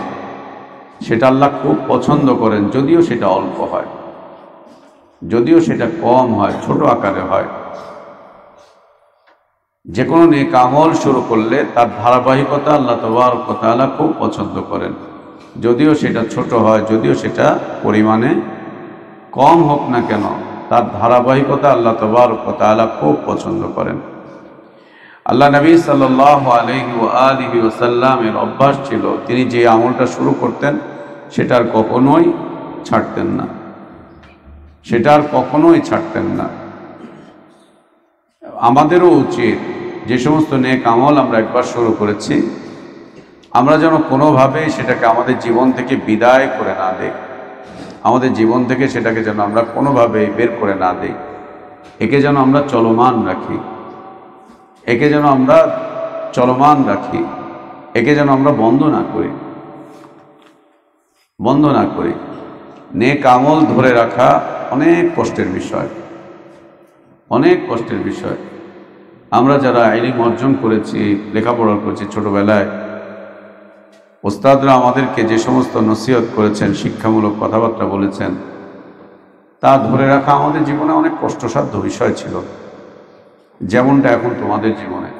সেটা আল্লাহ খুব পছন্দ করেন, যদিও সেটা অল্প হয়, যদিও সেটা কম হয়, ছোট আকারে হয়। যে কোনো নেক আমল শুরু করলে তার ধারাবাহিকতা আল্লাহ তাবারক ওয়া তাআলা খুব পছন্দ করেন, যদিও সেটা ছোট হয়, যদিও সেটা পরিমাণে কম হোক না কেন, তার ধারাবাহিকতা আল্লাহ তাবারক ওয়া তাআলা খুব পছন্দ করেন। আল্লাহ নবী সাল্লাল্লাহু আলাইহি ওয়া আলিহি ওয়াসাল্লামের অভ্যাস ছিল, তিনি যে আমলটা শুরু করতেন সেটার কখনোই ছাড়তেন না, সেটার কখনোই ছাড়তেন না। আমাদেরও উচিত যে সমস্ত নেক আমল আমরা একবার শুরু করেছি, আমরা যেন কোনোভাবে সেটাকে আমাদের জীবন থেকে বিদায় করে না দেই, আমাদের জীবন থেকে সেটাকে যেন আমরা কোনোভাবেই বের করে না দেই। একে যেন আমরা চলমান রাখি, একে যেন আমরা চলমান রাখি, একে যেন আমরা বন্ধ না করি, বন্ধ না করি। নেক আমল ধরে রাখা অনেক কষ্টের বিষয়, অনেক কষ্টের বিষয়। আমরা যারা ইলম অর্জন করেছি, লেখাপড়া করেছি ছোটবেলায়, ওস্তাদরা আমাদেরকে যে সমস্ত নসিহত করেছেন, শিক্ষামূলক কথাবার্তা বলেছেন, তা ধরে রাখা আমাদের জীবনে অনেক কষ্টসাধ্য বিষয় ছিল। যেমনটা এখন তোমাদের জীবনে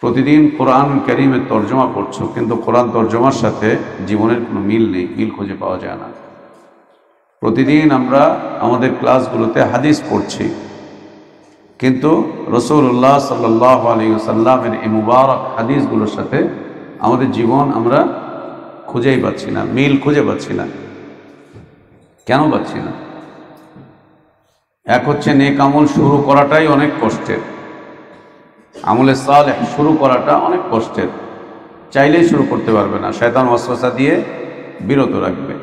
প্রতিদিন কোরআন কারীমের তর্জমা পড়ছো, কিন্তু কোরআন তর্জমার সাথে জীবনের কোনো মিল নেই, মিল খুঁজে পাওয়া যায় না। প্রতিদিন আমরা আমাদের ক্লাসগুলোতে হাদিস পড়ছি, কিন্তু রাসূলুল্লাহ সাল্লাল্লাহু আলাইহি ওয়াসাল্লামের এই মুবারক হাদিসগুলোর সাথে আমাদের জীবন আমরা খুঁজেই পাচ্ছি না, মিল খুঁজে পাচ্ছি না। কেন পাচ্ছি না? এক হচ্ছে নেক আমল শুরু করাটাই অনেক কষ্টের, আমলে সালেহ শুরু করাটা অনেক কষ্টের, চাইলেই শুরু করতে পারবে না, শয়তান ওয়াসওয়াসা দিয়ে বিরত রাখবে।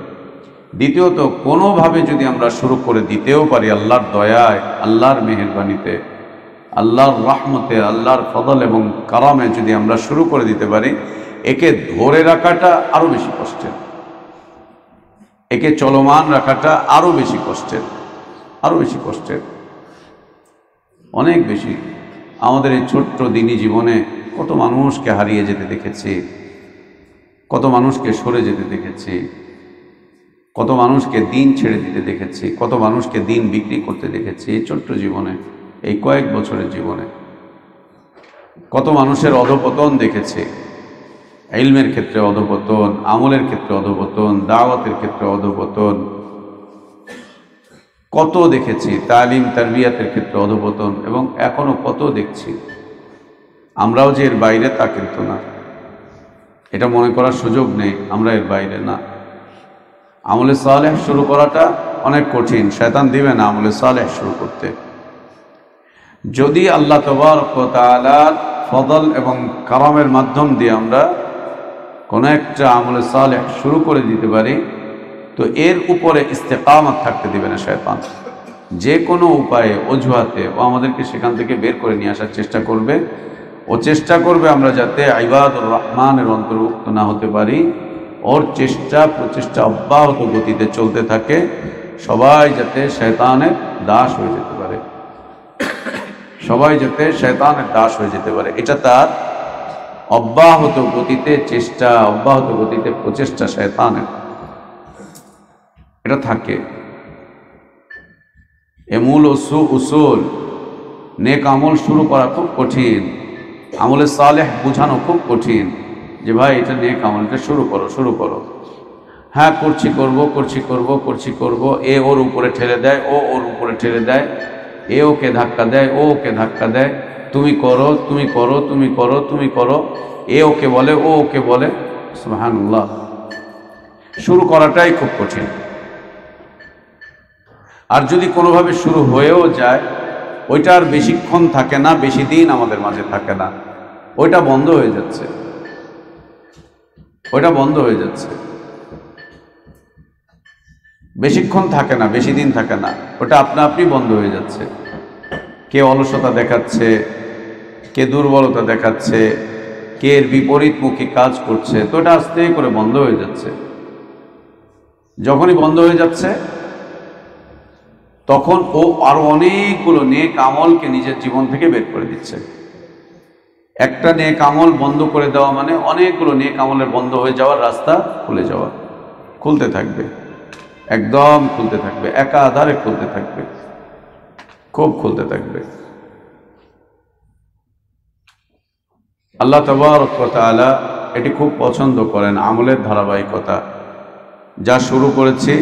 দ্বিতীয়ত, কোনোভাবে যদি আমরা শুরু করে দিতেও পারি আল্লাহর দয়ায়, আল্লাহর মেহেরবানিতে, আল্লাহর রহমতে, আল্লাহর ফদল এবং কারামে যদি আমরা শুরু করে দিতে পারি, একে ধরে রাখাটা আরো বেশি কষ্টের, একে চলমান রাখাটা আরো বেশি কষ্টের, আরো বেশি কষ্টের, অনেক বেশি। আমাদের এই ছোট্ট দিনী জীবনে কত মানুষকে হারিয়ে যেতে দেখেছি, কত মানুষকে সরে যেতে দেখেছি, কত মানুষকে দিন ছেড়ে দিতে দেখেছি, কত মানুষকে দিন বিক্রি করতে দেখেছি। এই ছোট্ট জীবনে, এই কয়েক বছরের জীবনে কত মানুষের অধপতন দেখেছি। ইলমের ক্ষেত্রে অধপতন, আমলের ক্ষেত্রে অধপতন, দাওয়াতের ক্ষেত্রে অধপতন, কত দেখেছি। তালিম তারবিয়াতের ক্ষেত্রে অধপতন, এবং এখনো কত দেখছি। আমরাও যে এর বাইরে তা কিন্তু না, এটা মনে করার সুযোগ নেই, আমরা এর বাইরে না। আমলে সালেহ শুরু করাটা অনেক কঠিন, শয়তান দিবে না আমলে সালেহ শুরু করতে। যদি আল্লাহ তাবারক ওয়া তাআলার ফদল এবং কারামের মাধ্যম দিয়ে আমরা কোনো একটা আমলে সালেহ শুরু করে দিতে পারি, তো এর উপরে ইস্তেকামত থাকতে দিবে না শয়তান। যে কোনো উপায়ে, অজুহাতে ও আমাদেরকে সেখান থেকে বের করে নিয়ে আসার চেষ্টা করবে। ও চেষ্টা করবে আমরা যাতে ইবাদুর রহমানের অন্তর্ভুক্ত না হতে পারি, ওর চেষ্টা প্রচেষ্টা অব্যাহত গতিতে চলতে থাকে, সবাই যাতে শয়তানের দাস হয়ে যেতে পারে, সবাই যাতে শয়তানের দাস হয়ে যেতে পারে, এটা তার অব্যাহত গতিতে চেষ্টা, অব্যাহত গতিতে প্রচেষ্টা শয়তানের, এটা থাকে। এমূল উসুল নেক আমল শুরু করা খুব কঠিন, আমলে সালেহ বুঝানো খুব কঠিন যে ভাই এটা নেক আমল, এটা শুরু করো শুরু করো। হ্যাঁ করছি করব, এ ওর উপরে ঠেলে দেয়, ও ওর উপরে ঠেলে দেয়, এ ওকে ধাক্কা দেয়, ও ওকে ধাক্কা দেয়, তুমি করো তুমি করো তুমি করো তুমি করো, এ ওকে বলে ও ওকে বলে। সুবহানাল্লাহ, শুরু করাটাই খুব কঠিন। আর যদি কোনোভাবে শুরু হয়েও যায়, ওইটা আর বেশিক্ষণ থাকে না, বেশি দিন আমাদের মাঝে থাকে না, ওইটা বন্ধ হয়ে যাচ্ছে, ওইটা বন্ধ হয়ে যাচ্ছে, বেশিক্ষণ থাকে না, বেশি দিন থাকে না, ওটা আপনা আপনি বন্ধ হয়ে যাচ্ছে। কে অলসতা দেখাচ্ছে, কে দুর্বলতা দেখাচ্ছে, কে এর বিপরীতমুখী কাজ করছে, তো এটা আস্তে করে বন্ধ হয়ে যাচ্ছে। যখনই বন্ধ হয়ে যাচ্ছে তখন ও আরো অনেকগুলো নেক আমলকে নিজের জীবন থেকে বের করে দিচ্ছে। একটা নেক আমল বন্ধ করে দেওয়া মানে অনেকগুলো নেক আমলের বন্ধ হয়ে যাওয়ার রাস্তা খুলে যাওয়া, খুলতে থাকবে, একদম খুলতে থাকবে, একাধারে খুলতে থাকবে, খুব খুলতে থাকবে। আল্লাহ তাবারক ওয়া তাআলা এটি খুব পছন্দ করেন, আমলের ধারাবাহিকতা। যা শুরু করেছি,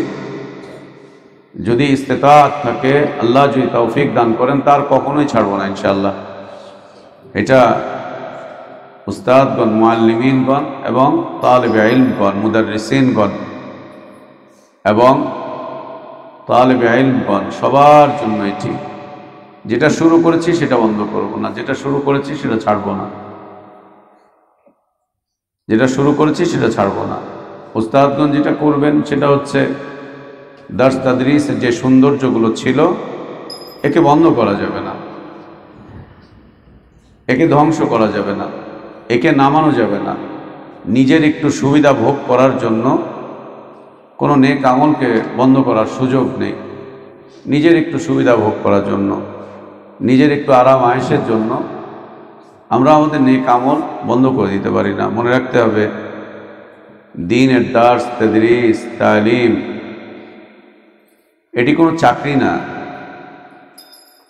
যদি ইস্তেতাআত থাকে, আল্লাহ যদি তৌফিক দান করেন, তার কখনোই ছাড়বো না ইনশাআল্লাহ। এটা উস্তাদগণ, মুআল্লিমিনগণ এবং তালিবে ইলমগণ, মুদাররিসিনগণ এবং তালিবে ইলমগণ সবার জন্য এটি। যেটা শুরু করেছি সেটা বন্ধ করব না, যেটা শুরু করেছি সেটা ছাড়বো না, যেটা শুরু করেছি সেটা ছাড়বো না। উস্তাদগণ যেটা করবেন সেটা হচ্ছে দার্স তাদরিসের যে সৌন্দর্যগুলো ছিল, একে বন্ধ করা যাবে না, একে ধ্বংস করা যাবে না, একে নামানো যাবে না। নিজের একটু সুবিধা ভোগ করার জন্য কোনো নেক আমলকে বন্ধ করার সুযোগ নেই। নিজের একটু সুবিধা ভোগ করার জন্য, নিজের একটু আরাম আয়েশের জন্য আমরা আমাদের নেক আমল বন্ধ করে দিতে পারি না। মনে রাখতে হবে, দ্বীনের দার্স, তাদরিস, তালিম এটি কোনো চাকরি না,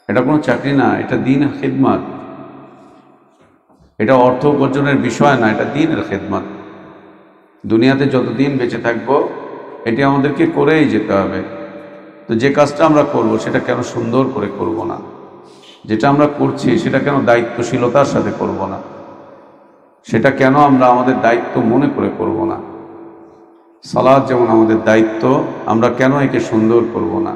এটা কোনো চাকরি না, এটা দ্বীনের খিদমত, এটা অর্থ উপার্জনের বিষয় না, এটা দ্বীনের খিদমত। দুনিয়াতে যতদিন বেঁচে থাকবো এটি আমাদেরকে করেই যেতে হবে। তো যে কাজটা আমরা করব সেটা কেন সুন্দর করে করব না, যেটা আমরা করছি সেটা কেন দায়িত্বশীলতার সাথে করব না, সেটা কেন আমরা আমাদের দায়িত্ব মনে করে করব না। সালাত যেমন আমাদের দায়িত্ব, আমরা কেন একে সুন্দর করব না।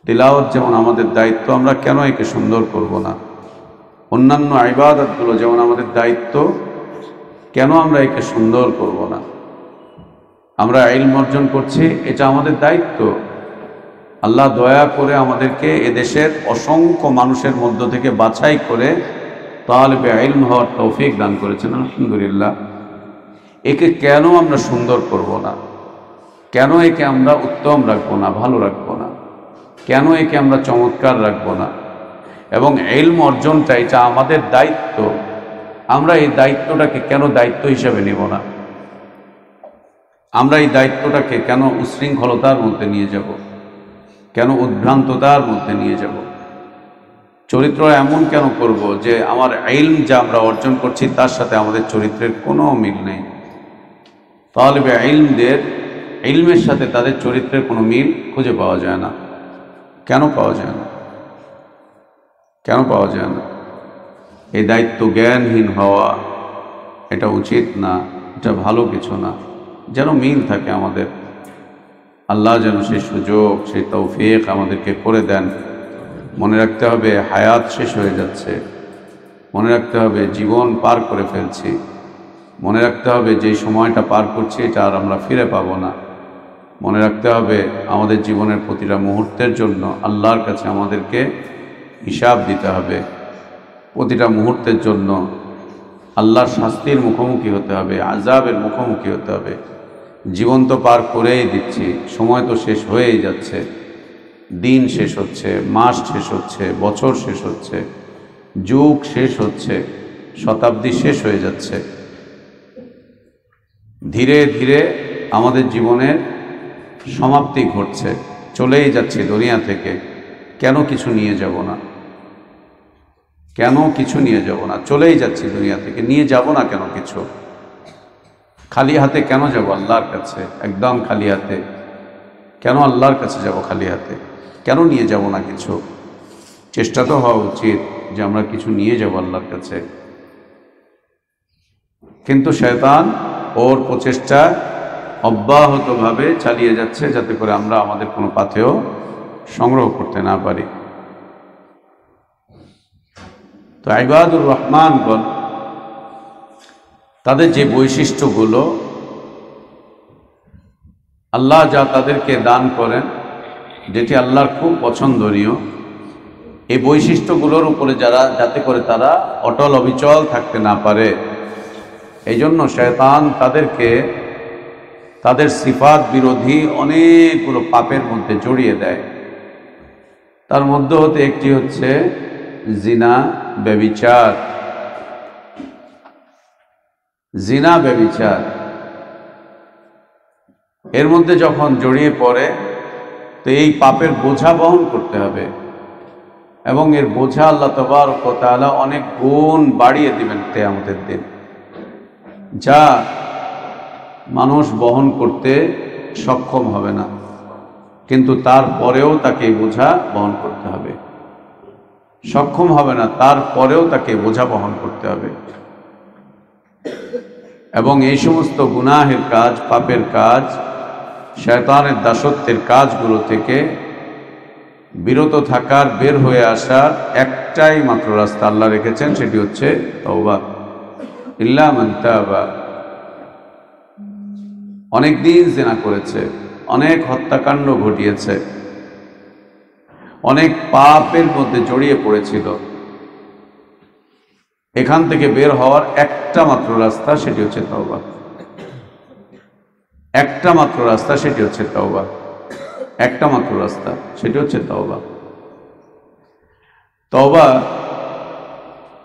তিলাওয়াত যেমন আমাদের দায়িত্ব, আমরা কেন একে সুন্দর করব না। অন্যান্য ইবাদতগুলো যেমন আমাদের দায়িত্ব, কেন আমরা একে সুন্দর করব না। আমরা ইলম অর্জন করছি, এটা আমাদের দায়িত্ব। আল্লাহ দয়া করে আমাদেরকে এদেশের অসংখ্য মানুষের মধ্য থেকে বাছাই করে তালিবে ইলম হওয়ার তৌফিক দান করেছেন, আলহামদুলিল্লাহ। একে কেন আমরা সুন্দর করব না, কেন একে আমরা উত্তম রাখবো না, ভালো রাখবো না, কেন একে আমরা চমৎকার রাখবো না। এবং ইলম অর্জনটা এটা আমাদের দায়িত্ব, আমরা এই দায়িত্বটাকে কেন দায়িত্ব হিসেবে নেব না। আমরা এই দায়িত্বটাকে কেন উশৃঙ্খলতার মধ্যে নিয়ে যাব, কেন উদ্ভ্রান্ততার মধ্যে নিয়ে যাব। চরিত্র এমন কেন করব যে আমার ইলম যা আমরা অর্জন করছি তার সাথে আমাদের চরিত্রের কোনো মিল নেই। তালিবে ইলমদের ইলমের সাথে তাদের চরিত্রের কোনো মিল খুঁজে পাওয়া যায় না। কেন পাওয়া যায় না, কেন পাওয়া যায় না? এই দায়িত্ব জ্ঞানহীন হওয়া এটা উচিত না, এটা ভালো কিছু না। যেন মিল থাকে আমাদের, আল্লাহ যেন সেই সুযোগ, সেই তৌফিক আমাদেরকে করে দেন। মনে রাখতে হবে হায়াত শেষ হয়ে যাচ্ছে, মনে রাখতে হবে জীবন পার করে ফেলছি, মনে রাখতে হবে যেই সময়টা পার করছি এটা আর আমরা ফিরে পাবো না। মনে রাখতে হবে আমাদের জীবনের প্রতিটা মুহূর্তের জন্য আল্লাহর কাছে আমাদেরকে হিসাব দিতে হবে। প্রতিটা মুহূর্তের জন্য আল্লাহর শাস্তির মুখোমুখি হতে হবে, আযাবের মুখোমুখি হতে হবে। জীবন তো পার করেই দিচ্ছি, সময় তো শেষ হয়েই যাচ্ছে, দিন শেষ হচ্ছে, মাস শেষ হচ্ছে, বছর শেষ হচ্ছে, যুগ শেষ হচ্ছে, শতাব্দী শেষ হয়ে যাচ্ছে। ধীরে ধীরে আমাদের জীবনের সমাপ্তি ঘটছে, চলেই যাচ্ছি দুনিয়া থেকে। কেন কিছু নিয়ে যাব না? কেন কিছু নিয়ে যাব না? চলেই যাচ্ছি দুনিয়া থেকে, নিয়ে যাব না কেন কিছু? খালি হাতে কেন যাব আল্লাহর কাছে? একদম খালি হাতে কেন আল্লাহর কাছে যাব? খালি হাতে কেন নিয়ে যাব না কিছু? চেষ্টা তো হওয়া উচিত যে আমরা কিছু নিয়ে যাব আল্লাহর কাছে। কিন্তু শয়তান ওর প্রচেষ্টা অব্যাহতভাবে চালিয়ে যাচ্ছে, যাতে করে আমরা আমাদের কোনো পাথেয় সংগ্রহ করতে না পারি। তো ইবাদুর রহমানগণ, তাদের যে বৈশিষ্ট্যগুলো আল্লাহ যা তাদেরকে দান করেন, যেটি আল্লাহর খুব পছন্দনীয়, এই বৈশিষ্ট্যগুলোর উপরে যাতে করে তারা অটল অবিচল থাকতে না পারে, এই জন্য শয়তান তাদেরকে তাদের সিফাত বিরোধী অনেকগুলো পাপের মধ্যে জড়িয়ে দেয়। তার মধ্যে হতে একটি হচ্ছে জিনা, ব্যভিচার। জিনা, ব্যভিচার এর মধ্যে যখন জড়িয়ে পড়ে, তো এই পাপের বোঝা বহন করতে হবে, এবং এর বোঝা আল্লাহ তাবারক ওয়া তাআলা অনেক গুণ বাড়িয়ে দিবেন কিয়ামতের দিন, যা মানুষ বহন করতে সক্ষম হবে না। কিন্তু তারপরেও তাকে বোঝা বহন করতে হবে। সক্ষম হবে না, তারপরেও তাকে বোঝা বহন করতে হবে। এবং এই সমস্ত গুনাহের কাজ, পাপের কাজ, শয়তানের দাসত্বের কাজগুলো থেকে বিরত থাকার, বের হয়ে আসার একটাই মাত্র রাস্তা আল্লাহ রেখেছেন, সেটি হচ্ছে তওবা। ইল্লা মান তাবা। অনেক দিন জিনা করেছে, অনেক হত্যাকাণ্ড ঘটিয়েছে, অনেক পাপের মধ্যে জড়িয়ে পড়েছিল, এখান থেকে বের হওয়ার একটা মাত্র রাস্তা, সেটি হচ্ছে তওবা। একটা মাত্র রাস্তা, সেটি হচ্ছে তওবা। একটা মাত্র রাস্তা, সেটি হচ্ছে তওবা। তওবা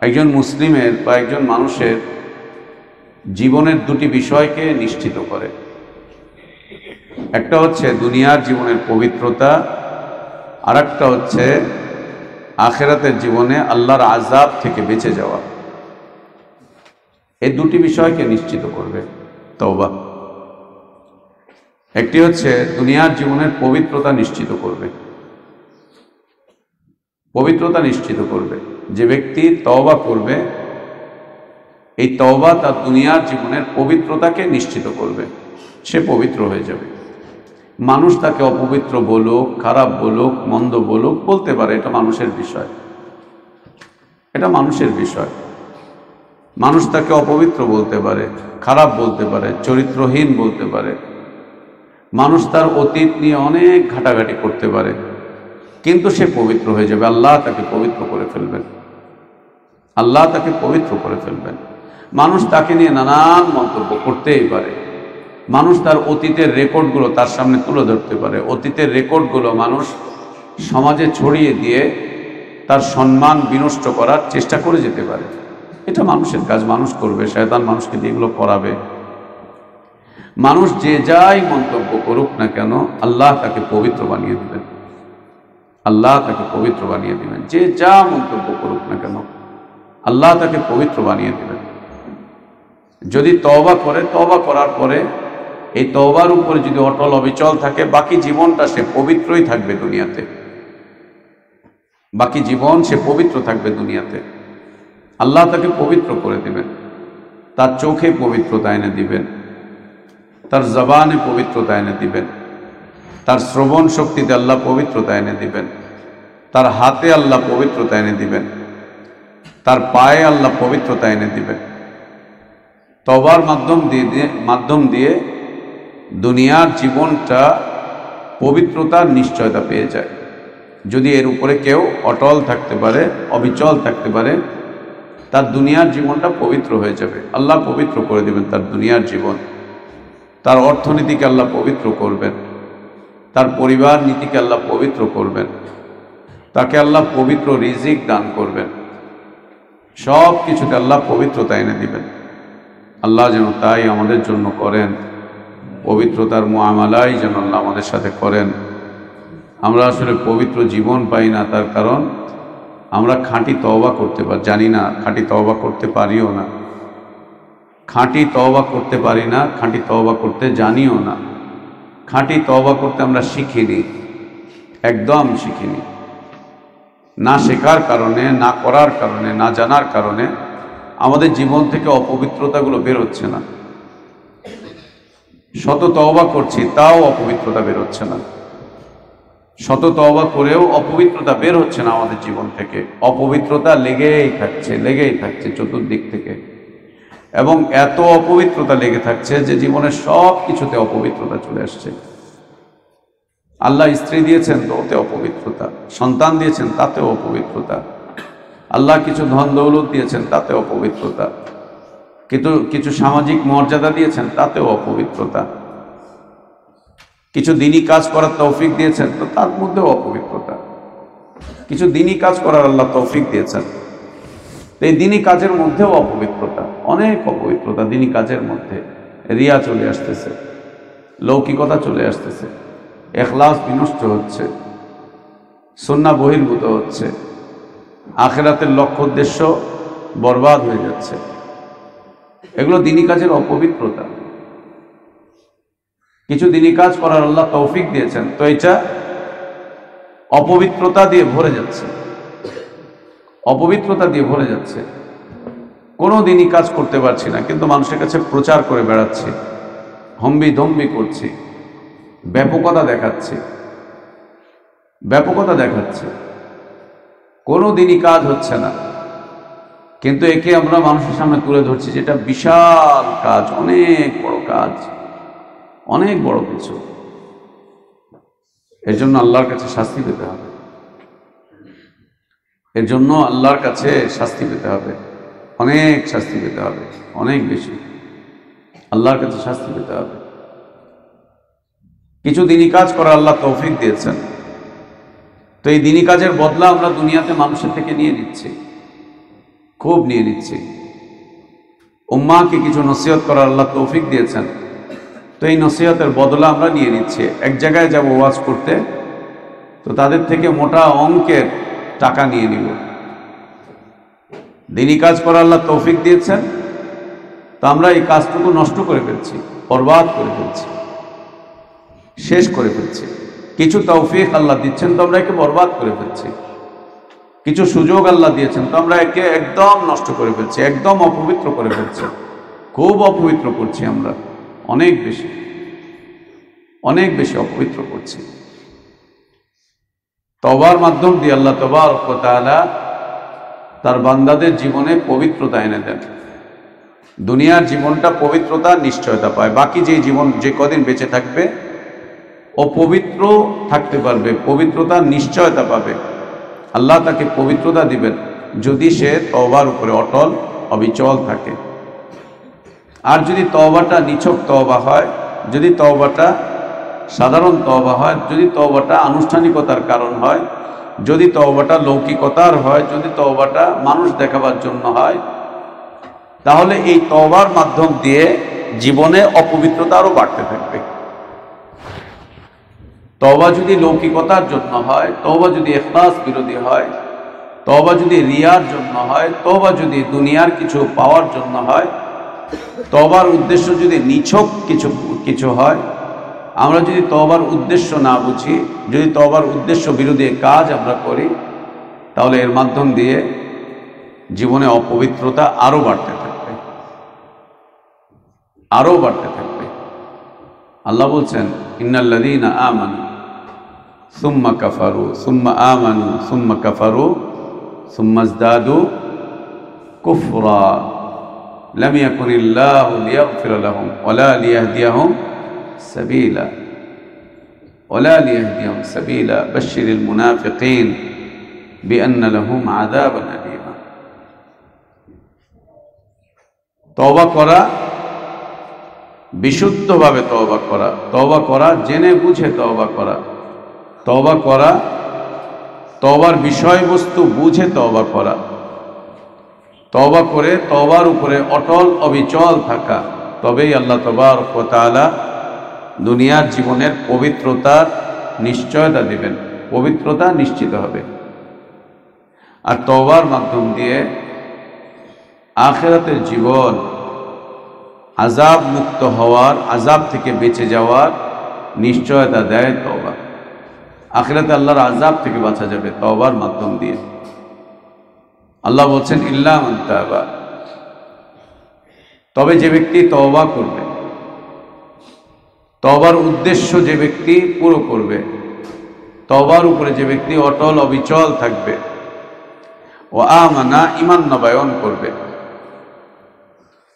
একজন মুসলিমের বা একজন মানুষের জীবনের দুটি বিষয়কে নিশ্চিত করে। একটা হচ্ছে দুনিয়ার জীবনের পবিত্রতা, আর একটা হচ্ছে আখিরাতের জীবনে আল্লাহর আযাব থেকে বেঁচে যাওয়া। এই দুটি বিষয়কে নিশ্চিত করবে তওবা। একটি হচ্ছে দুনিয়ার জীবনের পবিত্রতা নিশ্চিত করবে, পবিত্রতা নিশ্চিত করবে। যে ব্যক্তি তওবা করবে, এই তওবা তার দুনিয়ার জীবনের পবিত্রতাকে নিশ্চিত করবে, সে পবিত্র হয়ে যাবে। মানুষ তাকে অপবিত্র বলুক, খারাপ বলুক, মন্দ বলুক, বলতে পারে, এটা মানুষের বিষয়, এটা মানুষের বিষয়। মানুষ তাকে অপবিত্র বলতে পারে, খারাপ বলতে পারে, চরিত্রহীন বলতে পারে, মানুষ তার অতীত নিয়ে অনেক ঘাটাঘাটি করতে পারে, কিন্তু সে পবিত্র হয়ে যাবে। আল্লাহ তাকে পবিত্র করে ফেলবেন, আল্লাহ তাকে পবিত্র করে ফেলবেন। মানুষ তাকে নিয়ে নানান মন্তব্য করতেই পারে, মানুষ তার অতীতের রেকর্ডগুলো তার সামনে তুলে ধরতে পারে, অতীতের রেকর্ডগুলো মানুষ সমাজে ছড়িয়ে দিয়ে তার সম্মান বিনষ্ট করার চেষ্টা করে যেতে পারে। এটা মানুষের কাজ, মানুষ করবে, শয়তান মানুষকে দিয়ে এগুলো করাবে। মানুষ যে যাই মন্তব্য করুক না কেন, আল্লাহ তাকে পবিত্র বানিয়ে দিবেন, আল্লাহ তাকে পবিত্র বানিয়ে দিবেন। যে যা মন্তব্য করুক না কেন, আল্লাহ তাকে পবিত্র বানিয়ে দিবেন। যদি তওবা করে, তওবা করার পরে এই তওবার উপরে যদি অটল অবিচল থাকে, বাকি জীবনটা সে পবিত্রই থাকবে দুনিয়াতে, বাকি জীবন সে পবিত্র থাকবে দুনিয়াতে। আল্লাহ তাকে পবিত্র করে দিবেন, তার চোখে পবিত্রতা এনে দিবেন, তার জবানে পবিত্রতা এনে দিবেন, তার শ্রবণ শক্তিতে আল্লাহ পবিত্রতা এনে দিবেন, তার হাতে আল্লাহ পবিত্রতা এনে দিবেন, তার পায়ে আল্লাহ পবিত্রতা এনে দিবেন। তওবার মাধ্যম দিয়ে দুনিয়ার জীবনটা পবিত্রতার নিশ্চয়তা পেয়ে যায়। যদি এর উপরে কেউ অটল থাকতে পারে, অবিচল থাকতে পারে, তার দুনিয়ার জীবনটা পবিত্র হয়ে যাবে, আল্লাহ পবিত্র করে দেবেন তার দুনিয়ার জীবন। তার অর্থনীতিকে আল্লাহ পবিত্র করবেন, তার পরিবার নীতিকে আল্লাহ পবিত্র করবেন, তাকে আল্লাহ পবিত্র রিজিক দান করবেন, সব কিছুতে আল্লাহ পবিত্রতা এনে দিবেন। আল্লাহ যেন তাই আমাদের জন্য করেন, পবিত্রতার মুআমালাই যেন আল্লাহ আমাদের সাথে করেন। আমরা আসলে পবিত্র জীবন পাই না, তার কারণ আমরা খাঁটি তওবা করতে জানি না, খাঁটি তওবা করতে পারিও না, খাঁটি তওবা করতে পারি না, খাঁটি তওবা করতে জানিও না, খাঁটি তওবা করতে আমরা শিখিনি, একদম শিখিনি। না শেখার কারণে, না করার কারণে, না জানার কারণে আমাদের জীবন থেকে অপবিত্রতাগুলো বের হচ্ছে না। শত তওবা করছি তাও অপবিত্রতা বের হচ্ছে না, শত তওবা করেও অপবিত্রতা বের হচ্ছে না আমাদের জীবন থেকে। অপবিত্রতা লেগেই থাকছে চতুর্দিক থেকে, এবং এত অপবিত্রতা লেগে থাকছে যে জীবনের সব কিছুতে অপবিত্রতা চলে আসছে। আল্লাহ স্ত্রী দিয়েছেন তো ওতে অপবিত্রতা, সন্তান দিয়েছেন তাতেও অপবিত্রতা, আল্লাহ কিছু ধন দৌলত দিয়েছেন তাতে অপবিত্রতা, কিছু সামাজিক মর্যাদা দিয়েছেন তাতেও অপবিত্রতা, কিছু দিনী কাজ করার তৌফিক দিয়েছেন তো তার মধ্যেও অপবিত্রতা, কিছু দিনী কাজ করার আল্লাহ তৌফিক দিয়েছেন, এই দিনী কাজের মধ্যেও অপবিত্রতা, অনেক অপবিত্রতা দিনী কাজের মধ্যে। রিয়া চলে আসতেছে, লৌকিকতা চলে আসতেছে, ইখলাস বিনষ্ট হচ্ছে, সুন্নাহ বহির্ভূত হচ্ছে, আখিরাতের লক্ষ্য উদ্দেশ্য বরবাদ হয়ে যাচ্ছে। এগুলো দিনী কাজের অপবিত্রতা। কিছু দিনী কাজ করার আল্লাহ তৌফিক দিয়েছেন তো এটা অপবিত্রতা দিয়ে ভরে যাচ্ছে, অপবিত্রতা দিয়ে ভরে যাচ্ছে। কোনো দিনই কাজ করতে পারছি না, কিন্তু মানুষের কাছে প্রচার করে বেড়াচ্ছি, হম্বি দম্বি করছি, ব্যাপকতা দেখাচ্ছে, কোনো দিনই কাজ হচ্ছে না, কিন্তু একে আমরা মানুষের সামনে তুলে ধরছি যেটা বিশাল কাজ, অনেক বড় কাজ, অনেক বড় কিছু। এর জন্য আল্লাহর কাছে শাস্তি পেতে হবে, এর জন্য আল্লাহর কাছে শাস্তি পেতে হবে, অনেক শাস্তি পেতে হবে, অনেক বেশি আল্লাহর কাছে শাস্তি পেতে হবে। কিছু দিনী কাজ করার আল্লাহ তৌফিক দিয়েছেন, তো এই দিনী কাজের বদলা আমরা দুনিয়াতে মানুষের থেকে নিয়ে নিচ্ছি, খুব নিয়ে নিচ্ছি। উম্মাহকে কিছু নসিহত করার আল্লাহ তৌফিক দিয়েছেন, তো এই নসিহতের বদলা আমরা নিয়ে নিচ্ছি। এক জায়গায় যাব ওয়াজ করতে, তো তাদের থেকে মোটা অঙ্কের টাকা নিয়ে নিব। দিনী কাজ করার আল্লাহ তৌফিক দিয়েছেন, তো আমরা এই কাজটুকু নষ্ট করে ফেলছি, বরবাদ করে ফেলছি, শেষ করে ফেলছি। কিছু তৌফিক আল্লাহ দিচ্ছেন তো আমরা একে বরবাদ করে ফেলছি, কিছু সুযোগ আল্লাহ দিয়েছেন তো আমরা একে একদম নষ্ট করে ফেলছি, একদম অপবিত্র করে ফেলছি, খুব অপবিত্র করছি আমরা, অনেক বেশি অপবিত্র করছি। তওবার মাধ্যম দিয়ে আল্লাহ তাবারক ওয়া তাআলা তার বান্দাদের জীবনে পবিত্রতা এনে দেন, দুনিয়ার জীবনটা পবিত্রতা নিশ্চয়তা পায়। বাকি যে জীবন, যে কদিন বেঁচে থাকবে অপবিত্র থাকতে পারবে, পবিত্রতার নিশ্চয়তা পাবে। আল্লাহ তাকে পবিত্রতা দিবেন যদি সে তওবার উপরে অটল অবিচল থাকে। আর যদি তওবাটা নিছক তওবা হয়, যদি তওবাটা সাধারণ তওবা হয়, যদি তওবাটা আনুষ্ঠানিকতার কারণ হয়, যদি তওবাটা লৌকিকতার হয়, যদি তওবাটা মানুষ দেখাবার জন্য হয়, তাহলে এই তওবার মাধ্যম দিয়ে জীবনে অপবিত্রতা আরও বাড়তে থাকবে। তওবা যদি লৌকিকতার জন্য হয়, তওবা যদি ইখলাস বিরোধী হয়, তওবা যদি রিয়ার জন্য হয়, তওবা যদি দুনিয়ার কিছু পাওয়ার জন্য হয়, তওবার উদ্দেশ্য যদি নিছক কিছু হয়, আমরা যদি তওবার উদ্দেশ্য না বুঝি, যদি তওবার উদ্দেশ্য বিরোধী কাজ আমরা করি, তাহলে এর মাধ্যম দিয়ে জীবনে অপবিত্রতা আরও বাড়তে থাকবে, আরও বাড়তে থাকবে। আল্লাহ বলছেন, ইন্নাল্লাযীনা আমানু সুম্মা কাফারু সুম্মা আমানু সুম্মা কাফারু সুম্মা ইজদাদু কুফরা লাম ইয়াকুনিল্লাহু লিয়াগফিরা লাহুম ওয়ালা লিয়াহদিয়াহুম সাবিলা বাশশিরিল মুনাফিকিন বিআন্না লাহুম আযাবান আলীমা। তওবা করা, বিশুদ্ধভাবে তওবা করা, তওবা করা জেনে বুঝে তওবা করা, তওবা করা তওবার বিষয়বস্তু বুঝে তওবা করা, তওবা করে তওবার উপরে অটল অবিচল থাকা, তবেই আল্লাহ তাবারক ওয়া তাআলা দুনিয়ার জীবনের পবিত্রতার নিশ্চয়তা দিবেন, পবিত্রতা নিশ্চিত হবে। আর তওবার মাধ্যম দিয়ে আখিরাতের জীবন, আযাব মুক্ত হওয়ার, আযাব থেকে বেঁচে যাওয়ার নিশ্চয়তা দেয় তওবা। আখিরাতে আল্লাহর আযাব থেকে বাঁচা যাবে তওবার মাধ্যম দিয়ে। আল্লাহ বলছেন ইল্লা মান তাবা, তবে যে ব্যক্তি তওবা করবে, তওবার উদ্দেশ্য যে ব্যক্তি পুরো করবে, তওবার উপরে যে ব্যক্তি অটল অবিচল থাকবে, ও আমানা, ঈমান নবায়ন করবে,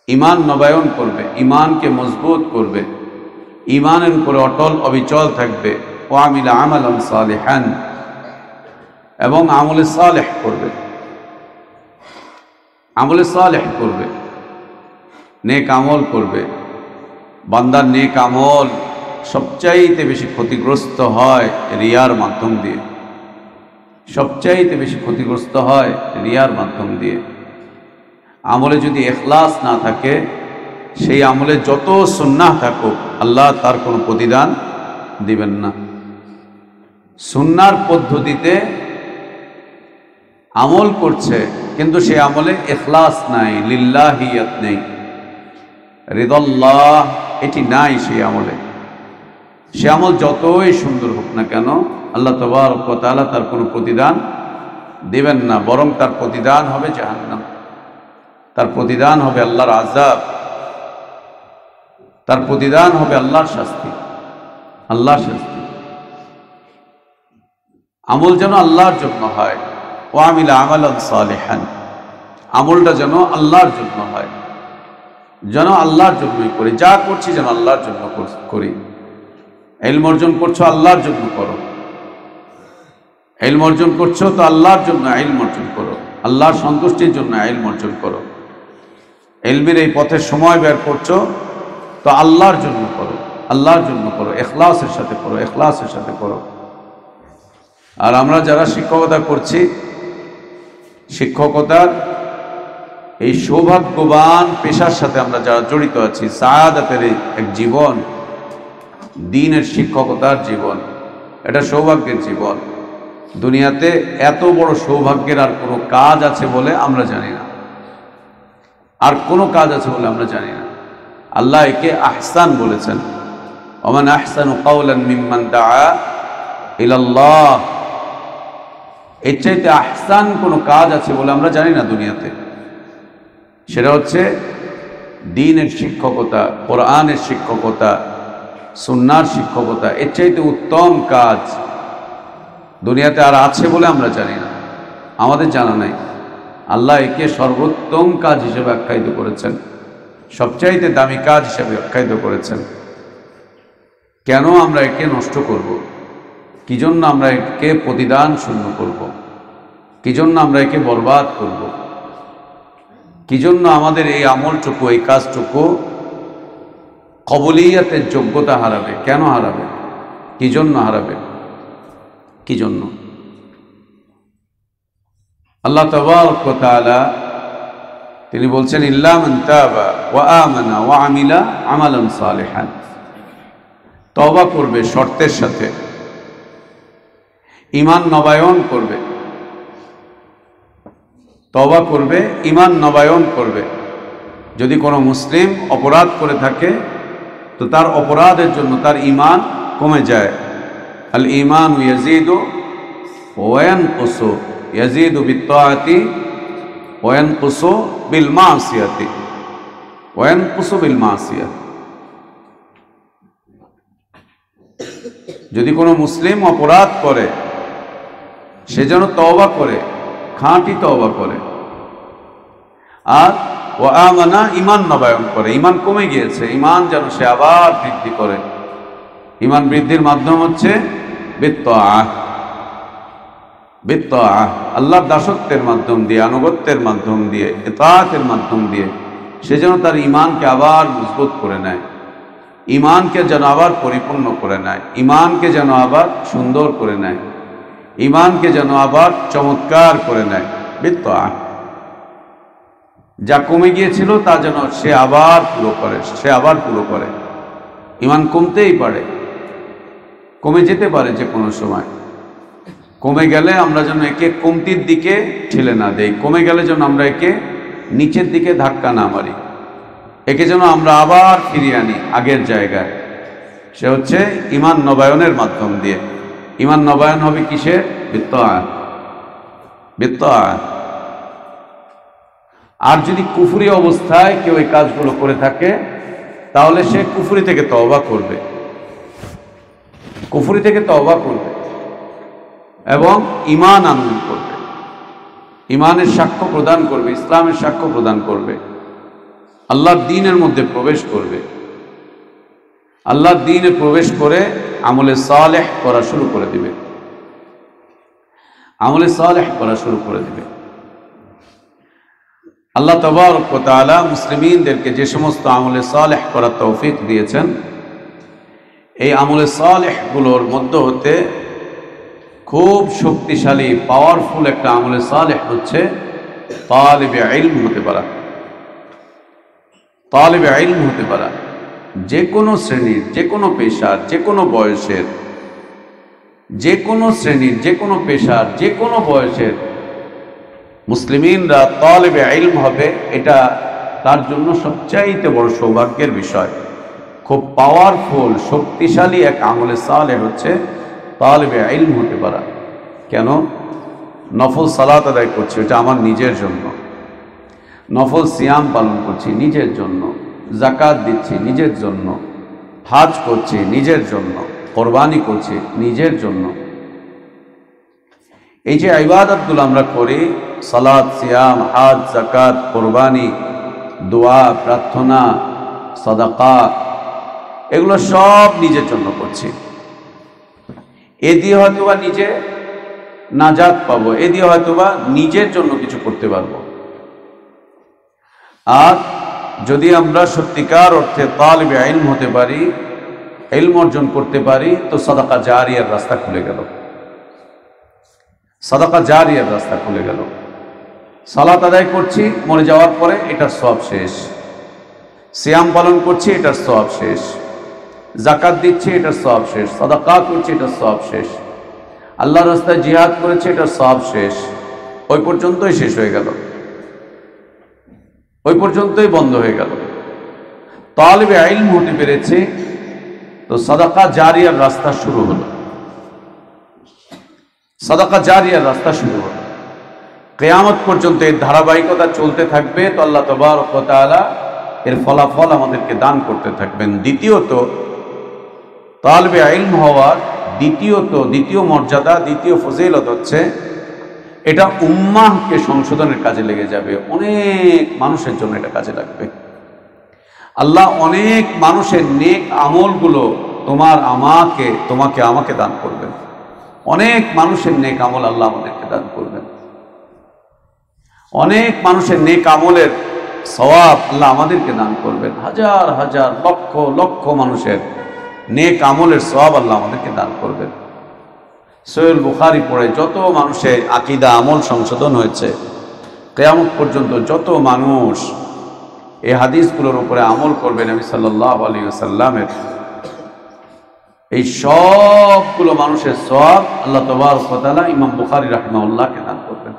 ঈমান নবায়ন করবে, ঈমানকে মজবুত করবে, ঈমানের উপরে অটল অবিচল থাকবে, ও আমিলা আমালান সালিহান, এবং আমলে সালেহ করবে, আমলে সালেহ করবে, নেক আমল করবে। বান্দার নেক আমল সবচাইতে বেশি ক্ষতিগ্রস্ত হয় রিয়ার মাধ্যম দিয়ে, সবচাইতে বেশি ক্ষতিগ্রস্ত হয় রিয়ার মাধ্যম দিয়ে। আমলে যদি ইখলাস না থাকে, সেই আমলে যত সুন্নাহ থাকুক আল্লাহ তার কোনো প্রতিদান দিবেন না। সুন্নার পদ্ধতিতে আমল করছে কিন্তু সে আমলে ইখলাস নাই, লিল্লাহিয়াত নেই, রিদাল্লাহ এটি নাই সেই আমলে। সে আমল যতই সুন্দর হোক না কেন আল্লাহ তাবারক ওয়া তাআলা তার কোনো প্রতিদান দিবেন না, বরং তার প্রতিদান হবে জাহান্নাম, তার প্রতিদান হবে আল্লাহর আযাব, তার প্রতিদান হবে আল্লাহর শাস্তি, আল্লাহর শাস্তি। আমল যেন আল্লাহর জন্য হয়, ও আমিলা আমালান সালিহান, আমলটা যেন আল্লাহর জন্য হয়, যেন আল্লাহর জন্যই করি, যা করছি যেন আল্লাহর জন্য করি। ইলম অর্জন করছো আল্লাহর জন্য করো, ইলম অর্জন করছো তো আল্লাহর জন্য ইলম অর্জন করো, আল্লাহর সন্তুষ্টির জন্য ইলম অর্জন করো। ইলমের এই পথে সময় বের করছো তো আল্লাহর জন্য করো, আল্লাহর জন্য করো, ইখলাসের সাথে করো, ইখলাসের সাথে করো। আর আমরা যারা শিক্ষকতা করছি, শিক্ষকতার এই সৌভাগ্যবান পেশার সাথে আমরা যারা জড়িত আছি, সাআদাতের এক জীবন, দ্বীনের শিক্ষকতার জীবন, এটা সৌভাগ্যের জীবন। দুনিয়াতে এত বড় সৌভাগ্যের আর কোনো কাজ আছে বলে আমরা জানি না, আর কোনো কাজ আছে বলে আমরা জানি না। আল্লাহ একে আহসান বলেছেন, ওমান আহসানু কাওলান মিম্মান দাআ ইলাল্লাহ। এর চাইতে আহসান কোনো কাজ আছে বলে আমরা জানি না দুনিয়াতে। সেটা হচ্ছে দ্বীনের শিক্ষকতা, কোরআনের শিক্ষকতা, সুন্নাহর শিক্ষকতা। এর চাইতে উত্তম কাজ দুনিয়াতে আর আছে বলে আমরা জানি না, আমাদের জানা নাই। আল্লাহ একে সর্বোত্তম কাজ হিসেবে আখ্যায়িত করেছেন, সবচাইতে দামি কাজ হিসেবে আখ্যায়িত করেছেন। কেন আমরা একে নষ্ট করব? কি জন্য আমরা একে প্রতিদান শূন্য করব? কি জন্য আমরা একে বরবাদ করব? কি জন্য আমাদের এই আমলটুকু, এই কাজটুকু কবুলিয়াতের যোগ্যতা হারাবে? কেন হারাবে? কি জন্য হারাবে? কি জন্য? আল্লাহ তাবারক ওয়া তাআলা তিনি বলছেন ইল্লা মান তাবা ওয়া আমানা ওয়া আমিলা আমালান সালিহান। তওবা করবে শর্তের সাথে, ঈমান নবায়ন করবে, তওবা করবে, ঈমান নবায়ন করবে। যদি কোনো মুসলিম অপরাধ করে থাকে তো তার অপরাধের জন্য তার ঈমান কমে যায়। আল ঈমান ইয়াজিদু ওয়া ইয়ানকুসু, ইয়াজিদু বিত্তাআতি ওয়া ইয়ানকুসু বিল মাসিয়াতি, ওয়া ইয়ানকুসু বিল মাসিয়া। যদি কোনো মুসলিম অপরাধ করে সে যেন তওবা করে, খাঁটি তওবা করে, আর ওয়া আমানা ঈমান নবায়ন করে। ঈমান কমে গিয়েছে, ঈমান যেন সে আবার বৃদ্ধি করে। ঈমান বৃদ্ধির মাধ্যম হচ্ছে বিত্তাআহ, বিত্তাআহ, আল্লাহর দাসত্বের মাধ্যম দিয়ে, আনুগত্যের মাধ্যম দিয়ে, ইতাআতের মাধ্যম দিয়ে সে যেন তার ঈমানকে আবার মজবুত করে নেয়, ঈমানকে যেন আবার পরিপূর্ণ করে নেয়, ঈমানকে যেন আবার সুন্দর করে নেয়, ঈমানকে যেন আবার চমৎকার করে নেয়। বিত্তআ, যা কমে গিয়েছিল তা যেন সে আবার পুরো করে। ঈমান কমতেই পারে, কমে যেতে পারে যে কোনো সময়। কমে গেলে আমরা যেন একে কমতির দিকে ঠেলে না দেই, কমে গেলে যেন আমরা একে নিচের দিকে ধাক্কা না মারি, একে যেন আমরা আবার ফিরিয়ে আনি আগের জায়গায়। সে হচ্ছে ঈমান নবায়নের মাধ্যম দিয়ে। ঈমান নবায়ন হবে কিসের? বিত্তআ। আর যদি কুফরি অবস্থায় কেউ এই কাজগুলো করে থাকে, তাহলে সে কুফরি থেকে তওবা করবে, কুফরি থেকে তওবা করবে এবং ঈমান আনয়ন করবে, ঈমানের সাক্ষ্য প্রদান করবে, ইসলামের সাক্ষ্য প্রদান করবে, আল্লাহর দ্বীনের মধ্যে প্রবেশ করবে। আল্লাহর দ্বীনে প্রবেশ করে আমলে সালেহ করা শুরু করে দিবে, আমলে সালেহ করা শুরু করে দিবে। আল্লাহ তাবারক ওয়া তাআলা মুসলিমিনদেরকে যে সমস্ত আমলে সালেহ করার তৌফিক দিয়েছেন, এই আমলে সালেহ গুলোর মধ্য হতে খুব শক্তিশালী পাওয়ারফুল একটা আমলে সালেহ হচ্ছে তালিবে ইলম হতে পারা। তালিবে ইলম হতে পারা, যে কোনো শ্রেণীর, যে কোনো পেশার, যে কোনো বয়সের, যে কোনো শ্রেণীর, যে কোনো পেশার, যে কোনো বয়সের মুসলিমিনরা তালিবে ইলম হবে, এটা তার জন্য সবচাইতে বড় সৌভাগ্যের বিষয়। খুব পাওয়ারফুল শক্তিশালী এক আমলে সালেহ হচ্ছে তালিবে ইলম হতে পারা। কেন? নফল সালাত আদায় করছি, এটা আমার নিজের জন্য। নফল সিয়াম পালন করছি নিজের জন্য, যাকাত দিচ্ছি নিজের জন্য, হাজ করছি নিজের জন্য, কোরবানি করছি নিজের জন্য। এই যে ইবাদতগুলো আমরা করি, সালাত, সিয়াম, হাজ, যাকাত, কোরবানি, দোয়া, প্রার্থনা, সাদাকা, এগুলো সব নিজের জন্য করছি। এ দিয়ে হয়তোবা নিজে নাজাত পাবো, এ দিয়ে হয়তোবা নিজের জন্য কিছু করতে পারবো। আর যদি আমরা সত্যিকার অর্থে তালিবে ইলম হতে পারি, ইলম অর্জন করতে পারি, তো সাদাকা জারিয়ার রাস্তা খুলে গেল, সাদাকা জারিয়ার রাস্তা খুলে গেল। সালাত আদায় করছি, মরে যাওয়ার পরে এটার সওয়াব শেষ। সিয়াম পালন করছি, এটার সওয়াব শেষ। যাকাত দিচ্ছি, এটার সওয়াব শেষ। সাদাকা করছি, এটার সওয়াব শেষ। আল্লাহর রাস্তায় জিহাদ করেছে, এটার সওয়াব শেষ। ওই পর্যন্তই শেষ হয়ে গেল, ওই পর্যন্তই বন্ধ হয়ে গেল। তালিবে ইলম হতে পেরেছে, তো সাদাকা জারিয়ার রাস্তা শুরু হলো, সাদাকা জারিয়ার রাস্তা শুরু হলো। কিয়ামত পর্যন্ত এর ধারাবাহিকতা চলতে থাকবে, তো আল্লাহ তাবারক ওয়া তাআলা এর ফলাফল আমাদেরকে দান করতে থাকবেন। দ্বিতীয়ত, তালিবে ইলম হওয়ার দ্বিতীয় মর্যাদা, দ্বিতীয় ফজিলত হচ্ছে এটা উম্মাহকে সংশোধনের কাজে লেগে যাবে। অনেক মানুষের জন্য এটা কাজে লাগবে। আল্লাহ অনেক মানুষের নেক আমলগুলো তোমাকে আমাকে দান করবেন। অনেক মানুষের নেক আমল আল্লাহ আমাদেরকে দান করবেন। অনেক মানুষের নেক আমলের সওয়াব আল্লাহ আমাদেরকে দান করবেন। হাজার হাজার লক্ষ লক্ষ মানুষের নেক আমলের সওয়াব আল্লাহ আমাদেরকে দান করবেন। সহিহ বুখারী পড়ে যত মানুষের আকীদা আমল সংশোধন হয়েছে, কিয়ামত পর্যন্ত যত মানুষ এই হাদিসগুলোর উপরে আমল করবে, নবী সাল্লাল্লাহু আলাইহি ওয়াসাল্লামের এই সবগুলো মানুষের সওয়াব আল্লাহ তাবারক ওয়া তাআলা ইমাম বুখারী রাহিমাহুল্লাহকে দান করবেন।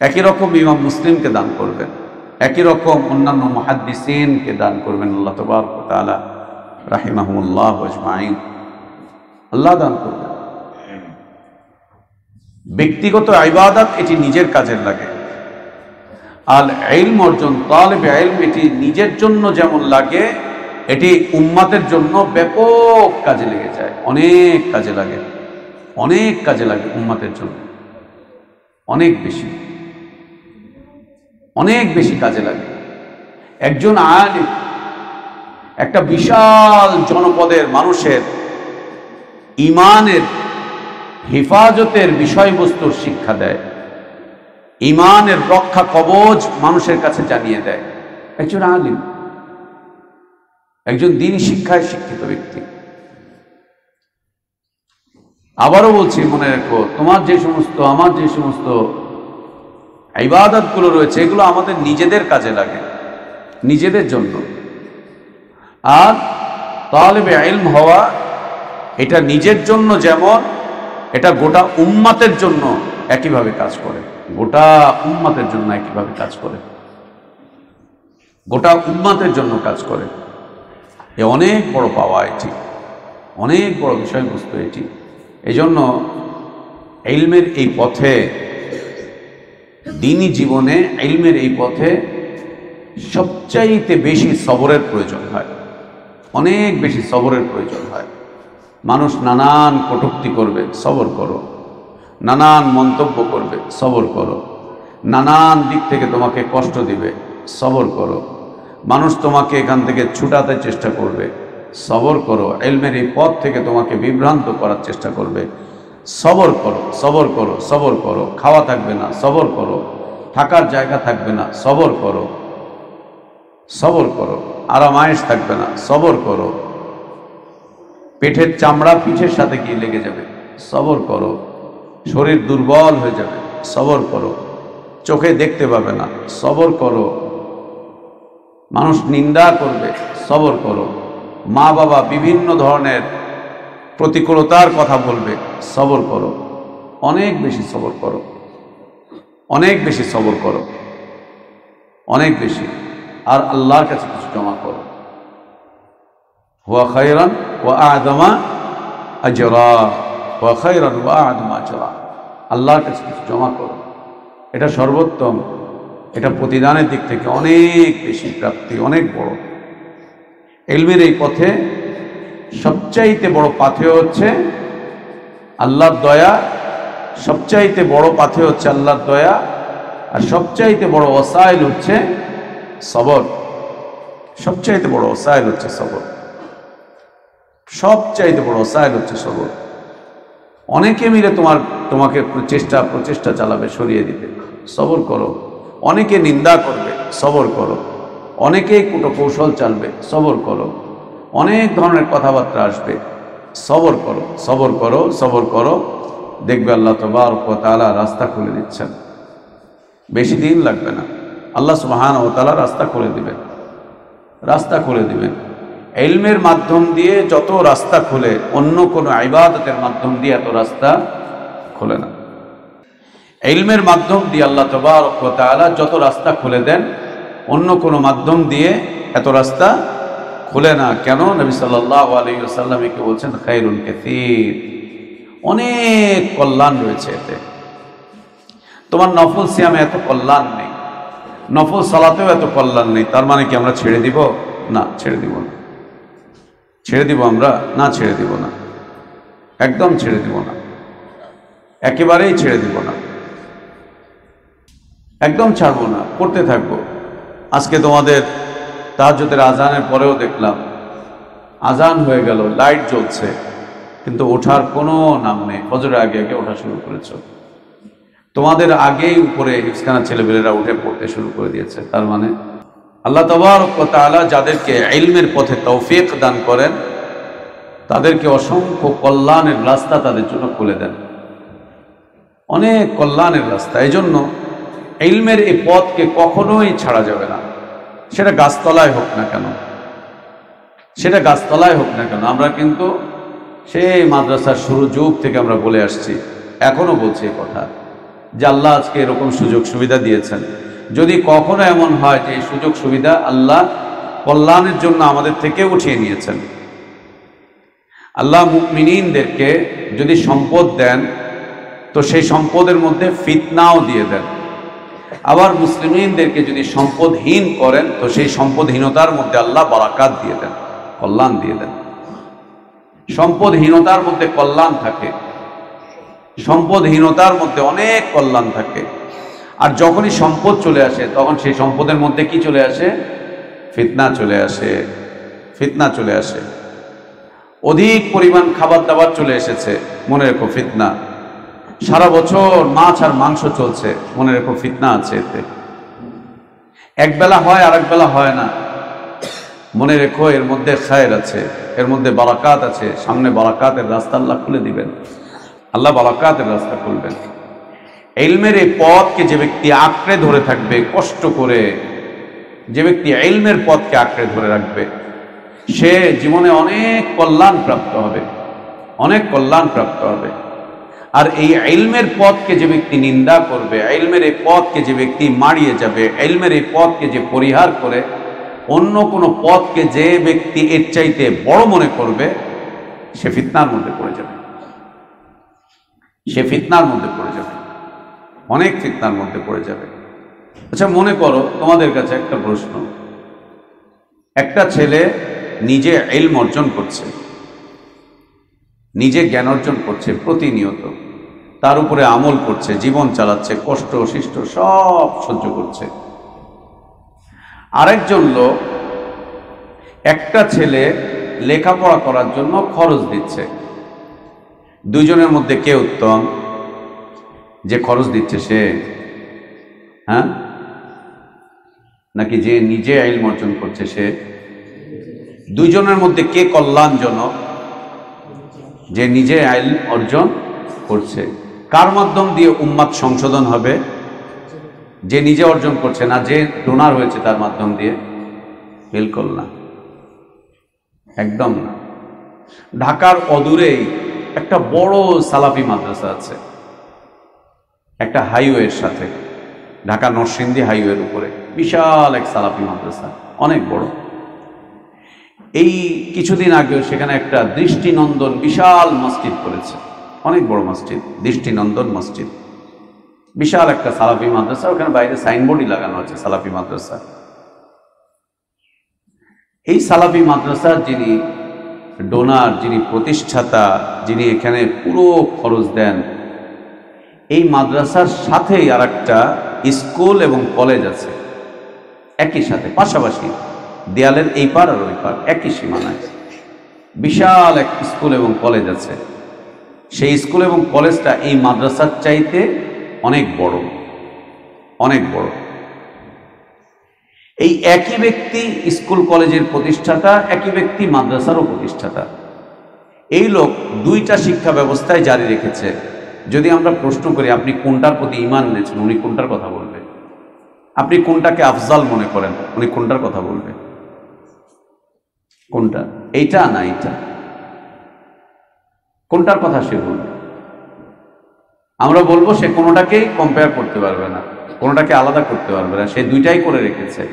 একই রকম ইমাম মুসলিমকে দান করবেন, একই রকম অন্যান্য মুহাদ্দিসিনকে দান করবেন আল্লাহ তাবারক ওয়া তাআলা রাহিমাহুমুল্লাহ আজমাইন। আল্লাহ দান করবেন। ব্যক্তিগত ইবাদত এটি নিজের কাজের লাগে, আর ইলম অর্জন, তালিবে ইলম, এটি নিজের জন্য যেমন লাগে, এটি উম্মাতের জন্য ব্যাপক কাজে লেগে যায়। অনেক কাজে লাগে, অনেক কাজে লাগে উম্মাতের জন্য, অনেক বেশি কাজে লাগে। একজন আলিম একটা বিশাল জনপদের মানুষের ঈমানের হেফাজতের বিষয়বস্তুর শিক্ষা দেয়, ঈমানের রক্ষা কবচ মানুষের কাছে জানিয়ে দেয়। একজন আলিম, একজন দ্বীনি শিক্ষায় শিক্ষিত ব্যক্তি। আবারও বলছি, মনে রেখো, তোমার যে সমস্ত, আমার যে সমস্ত ইবাদতগুলো রয়েছে, এগুলো আমাদের নিজেদের কাজে লাগে, নিজেদের জন্য। আর তালেবে ইলম হওয়া, এটা নিজের জন্য যেমন, এটা গোটা উম্মাতের জন্য একইভাবে কাজ করে, গোটা উম্মাতের জন্য একইভাবে কাজ করে, গোটা উম্মাতের জন্য কাজ করে। এ অনেক বড় পাওয়া, এটি অনেক বড় বিষয়বস্তু এটি। এই জন্য ইলমের এই পথে, দ্বীনি জীবনে ইলমের এই পথে সবচাইতে বেশি সবরের প্রয়োজন হয়, অনেক বেশি সবরের প্রয়োজন হয়। মানুষ নানান কটূক্তি করবে, সবর করো। নানান মন্তব্য করবে, সবর করো। নানান দিক থেকে তোমাকে কষ্ট দিবে, সবর করো। মানুষ তোমাকে এখান থেকে ছুটাতে চেষ্টা করবে, সবর করো। ইলমের এই পথ থেকে তোমাকে বিভ্রান্ত করার চেষ্টা করবে, সবর করো, সবর করো, সবর করো। খাওয়া থাকবে না, সবর করো। থাকার জায়গা থাকবে না, সবর করো, সবর করো। আরামায়েশ থাকবে না, সবর করো। পেটের চামড়া পিঠের সাথে গিয়ে লেগে যাবে, সবর করো। শরীর দুর্বল হয়ে যাবে, সবর করো। চোখে দেখতে পাবে না, সবর করো। মানুষ নিন্দা করবে, সবর করো। মা বাবা বিভিন্ন ধরনের প্রতিকূলতার কথা বলবে, সবর করো। অনেক বেশি সবর করো, অনেক বেশি সবর করো, অনেক বেশি। আর আল্লাহর কাছে কিছু জমা করো। হুয়া খায়রান ওয়া আ'যামা আজরা, হুয়া খায়রান ওয়া আ'যামা আজরা। আল্লাহর কাছে কিছু জমা করো, এটা সর্বোত্তম, এটা প্রতিদানের দিক থেকে অনেক বেশি প্রাপ্তি, অনেক বড়। ইলমের এই পথে সবচাইতে বড় পাথেয় হচ্ছে আল্লাহর দয়া, সবচাইতে বড় পাথেয় হচ্ছে আল্লাহর দয়া, আর সবচাইতে বড় ওসাইল হচ্ছে সবর। সবচাইতে বড় ওসাইল হচ্ছে সবর, সবচাইতে বড় ওসাইল হচ্ছে সবর। অনেকে মিলে তোমাকে প্রচেষ্টা চালাবে সরিয়ে দিতে, সবর করো। অনেকে নিন্দা করবে, সবর করো। অনেকেই কৌশল চালবে, সবর করো। অনেক ধরনের কথাবার্তা আসবে, সবর করো, সবর করো, সবর করো। দেখবে আল্লাহ তাবারক ওয়া তাআলা রাস্তা খুলে দিচ্ছেন, বেশি দিন লাগবে না। আল্লাহ সুবহানাহু ওয়া তাআলা রাস্তা খুলে দিবেন, রাস্তা খুলে দিবেন। ইলমের মাধ্যম দিয়ে যত রাস্তা খুলে, অন্য কোনো ইবাদতের মাধ্যম দিয়ে এত রাস্তা খোলে না। ইলমের মাধ্যম দিয়ে আল্লাহ তাবারক ওয়া তাআলা যত রাস্তা খুলে দেন, অন্য কোনো মাধ্যম দিয়ে এত রাস্তা খুলে না। কেন? নবী সাল্লাল্লাহু আলাইহি ওয়াসাল্লাম একে বলছেন খায়রুল কাসীর, অনেক কল্যাণ রয়েছে এতে। তোমার নফল সিয়ামে এত কল্যাণ নেই, নফল সালাতেও এত কল্যাণ নেই। তার মানে কি আমরা ছেড়ে দিব? না, ছেড়ে দিব না। ছেড়ে দিব আমরা? না, ছেড়ে দিব না, একদম ছেড়ে দিব না, একেবারেই ছেড়ে দিব না, একদম ছাড়বো না, করতে থাকবো। আজকে তোমাদের তাহাজ্জুদের আজানের পরেও দেখলাম আজান হয়ে গেল, লাইট জ্বলছে, কিন্তু ওঠার কোনো নাম নেই। ফজরের আগে আগে ওঠা শুরু করেছো, তোমাদের আগেই উপরে হিফজখানা ছেলেপেলেরা উঠে পড়তে শুরু করে দিয়েছে। তার মানে আল্লাহ তাবারক ওয়া তাআলা যাদেরকে ইলমের পথে তৌফিক দান করেন, তাদেরকে অসংখ্য কল্যাণের রাস্তা তাদের জন্য খুলে দেন, অনেক কল্যাণের রাস্তা। এই জন্য ইলমের এই পথকে কখনোই ছাড়া যাবে না, সেটা গাছতলায় হোক না কেন, সেটা গাছতলায় হোক না কেন। আমরা কিন্তু সেই মাদ্রাসার শুরু যুগ থেকে আমরা বলে আসছি, এখনো বলছি এই কথা, যে আল্লাহ আজকে এরকম সুযোগ সুবিধা দিয়েছেন। যদি কখনো এমন হয় যে এই সুযোগ সুবিধা আল্লাহ কল্যাণের জন্য আমাদের থেকে উঠিয়ে নিয়েছেন, আল্লাহ মুমিনিনদেরকে যদি সম্পদ দেন, তো সেই সম্পদের মধ্যে ফিতনাও দিয়ে দেন। আবার মুসলিমিনদেরকে যদি সম্পদহীন করেন, তো সেই সম্পদহীনতার মধ্যে আল্লাহ বারাকাত দিয়ে দেন, কল্যাণ দিয়ে দেন। সম্পদহীনতার মধ্যে কল্যাণ থাকে, সম্পদহীনতার মধ্যে অনেক কল্যাণ থাকে। আর যখনই সম্পদ চলে আসে, তখন সেই সম্পদের মধ্যে কি চলে আসে? ফিতনা চলে আসে, ফিতনা চলে আসে। অধিক পরিমাণ খাবার দাবার চলে এসেছে, মনে রেখো ফিতনা। সারা বছর মাছ আর মাংস চলছে, মনে রেখো ফিতনা আছে এতে। একবেলা হয় আর একবেলা হয় না, মনে রেখো এর মধ্যে খায়ের আছে, এর মধ্যে বারাকাত আছে। সামনে বারাকাতের রাস্তা আল্লাহ খুলে দিবেন, আল্লাহ বারাকাতের রাস্তা খুলবেন। ইলমের এই পথকে যে ব্যক্তি আঁকড়ে ধরে থাকবে কষ্ট করে, যে ব্যক্তি ইলমের পথকে আঁকড়ে ধরে রাখবে, সে জীবনে অনেক কল্যাণ প্রাপ্ত হবে, অনেক কল্যাণ প্রাপ্ত হবে। আর এই ইলমের পথকে যে ব্যক্তি নিন্দা করবে, ইলমের এই পথকে যে ব্যক্তি মারিয়ে যাবে, ইলমের এই পথকে যে পরিহার করে অন্য কোনো পথকে যে ব্যক্তি এর চাইতে বড় মনে করবে, সে ফিতনার মধ্যে পড়ে যাবে, সে ফিতনার মধ্যে পড়ে যাবে, অনেক ফিতনার মধ্যে পড়ে যাবে। আচ্ছা মনে করো তোমাদের কাছে একটা প্রশ্ন, একটা ছেলে নিজে ইলম অর্জন করছে, নিজে জ্ঞান অর্জন করছে প্রতিনিয়ত, তার উপরে আমল করছে, জীবন চালাচ্ছে, কষ্ট শিষ্ট সব সহ্য করছে। আরেকজন লোক একটা ছেলে লেখাপড়া করার জন্য খরচ দিচ্ছে, দুইজনের মধ্যে কে উত্তম? যে খরচ দিচ্ছে সে, হ্যাঁ, নাকি যে নিজে ইলম অর্জন করছে সে? দুইজনের মধ্যে কে কল্যাণজনক? যে নিজে ইলম অর্জন করছে। কার মাধ্যম দিয়ে উম্মাত সংশোধন হবে? যে নিজে অর্জন করছে, না যে ডোনার হয়েছে তার মাধ্যম দিয়ে? বিলকুল না, একদম না। ঢাকার অদূরেই একটা বড় সালাফি মাদ্রাসা আছে, একটা হাইওয়ের সাথে, ঢাকা নরসিংদী হাইওয়ের উপরে বিশাল এক সালাফি মাদ্রাসা, অনেক বড়। এই কিছুদিন আগেও সেখানে একটা দৃষ্টিনন্দন বিশাল মসজিদ করেছে, অনেক বড় মসজিদ, দৃষ্টিনন্দন মসজিদ, বিশাল একটা সালাফি মাদ্রাসা। ওখানে বাইরে সাইনবোর্ডই লাগানো আছে সালাফি মাদ্রাসা। এই সালাফি মাদ্রাসার যিনি ডোনার, যিনি প্রতিষ্ঠাতা, যিনি এখানে পুরো খরচ দেন, এই মাদ্রাসার সাথেই আর একটা স্কুল এবং কলেজ আছে, একই সাথে পাশাপাশি, দেয়ালের এই পার আর ওই পার, একই সীমানায় বিশাল এক স্কুল এবং কলেজ আছে। সেই স্কুল এবং কলেজটা এই মাদ্রাসার চাইতে অনেক বড়, অনেক বড়। এই একই ব্যক্তি স্কুল কলেজের প্রতিষ্ঠাতা, একই ব্যক্তি মাদ্রাসারও প্রতিষ্ঠাতা। এই লোক দুইটা শিক্ষা ব্যবস্থায় জারি রেখেছে। যদি আমরা প্রশ্ন করি আপনি কোনটার প্রতি ঈমান এনেছেন, উনি কোনটার কথা বলবে? আপনি কোনটাকে আফজাল মনে করেন, উনি কোনটার কথা বলবে? কোনটা? এইটা না এইটা? কোনটার কথা সে বলবে? আমরা বলবো সে কোনোটাকেই কম্পেয়ার করতে পারবে না, কোনোটাকে আলাদা করতে পারবে না, সে দুইটাই করে রেখেছে,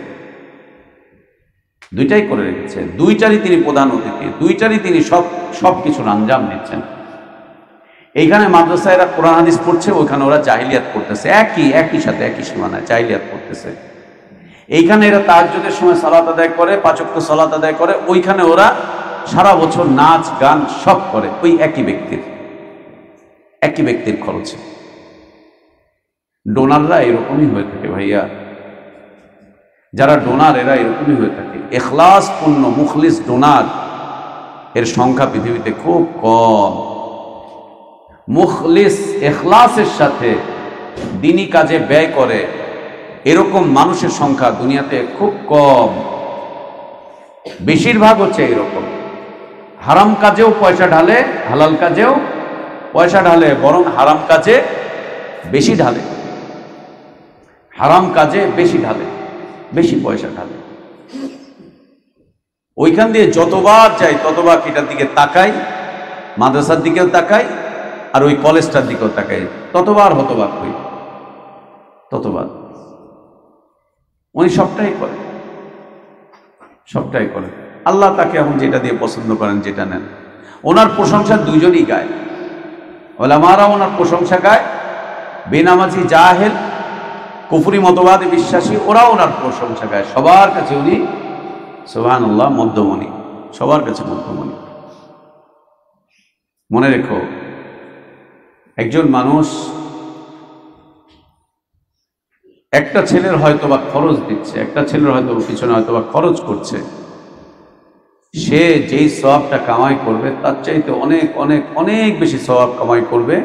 দুইটাই করে রেখেছে। দুইটারই তিনি প্রধান অতিথি, দুইটারই তিনি সব কিছুর আঞ্জাম দিচ্ছেন। এইখানে মাদ্রাসায় এরা কোরআন হাদিস পড়ছে, ওইখানে ওরা জাহিলিয়াত করতেছে, একই সাথে একই সীমানায় জাহিলিয়াত করতেছে। এইখানে এরা তাহাজ্জুদের সময় সালাত আদায় করে, 5 ওয়াক্ত সালাত আদায় করে, ওইখানে ওরা সারা বছর নাচ গান সব করে, ওই একই ব্যক্তির খরচে। ডোনাররা এরকমই হয়ে থাকে ভাইয়া, যারা ডোনার এরা এরকমই হয়ে থাকে। ইখলাসপূর্ণ মুখলিস ডোনার এর সংখ্যা পৃথিবীতে খুব কম। মুখলিস ইখলাসের সাথে দিনী কাজে ব্যয় করে এরকম মানুষের সংখ্যা দুনিয়াতে খুব কম। বেশিরভাগ হচ্ছে এরকম, হারাম কাজেও পয়সা ঢালে, হালাল কাজেও পয়সা ঢালে, বরং হারাম কাজে বেশি ঢালে, হারাম কাজে বেশি ঢালে, বেশি পয়সা ঢালে। ওইখান দিয়ে যতবার যাই ততবার এটার দিকে তাকাই, মাদ্রাসার দিকেও তাকাই আর ওই কলেজটার দিকেও তাকাই, ততবার হতবাক হই, ততবার। উনি সবটাই করে, সবটাই করে। আল্লাহ তাকে এখন যেটা দিয়ে পছন্দ করেন, যেটা নেন। ওনার প্রশংসা দুইজনই গায়, ওলামারা ওনার প্রশংসা গায়, বেনামাজি জাহেল কুফরি মতবাদে বিশ্বাসী ওরাও ওনার প্রশংসা গায়। সবার কাছে উনি সুবহানাল্লাহ মধ্যমণি, সবার কাছে মধ্যমণি। মনে রেখো, একজন মানুষ একটা ছেলের হয়তোবা খরচ দিচ্ছে, একটা ছেলের হয়তো পিছনে হয়তোবা খরচ করছে, সে যেই সওয়াবটা কামাই করবে তার চাইতে অনেক অনেক অনেক বেশি সওয়াব কামাই করবে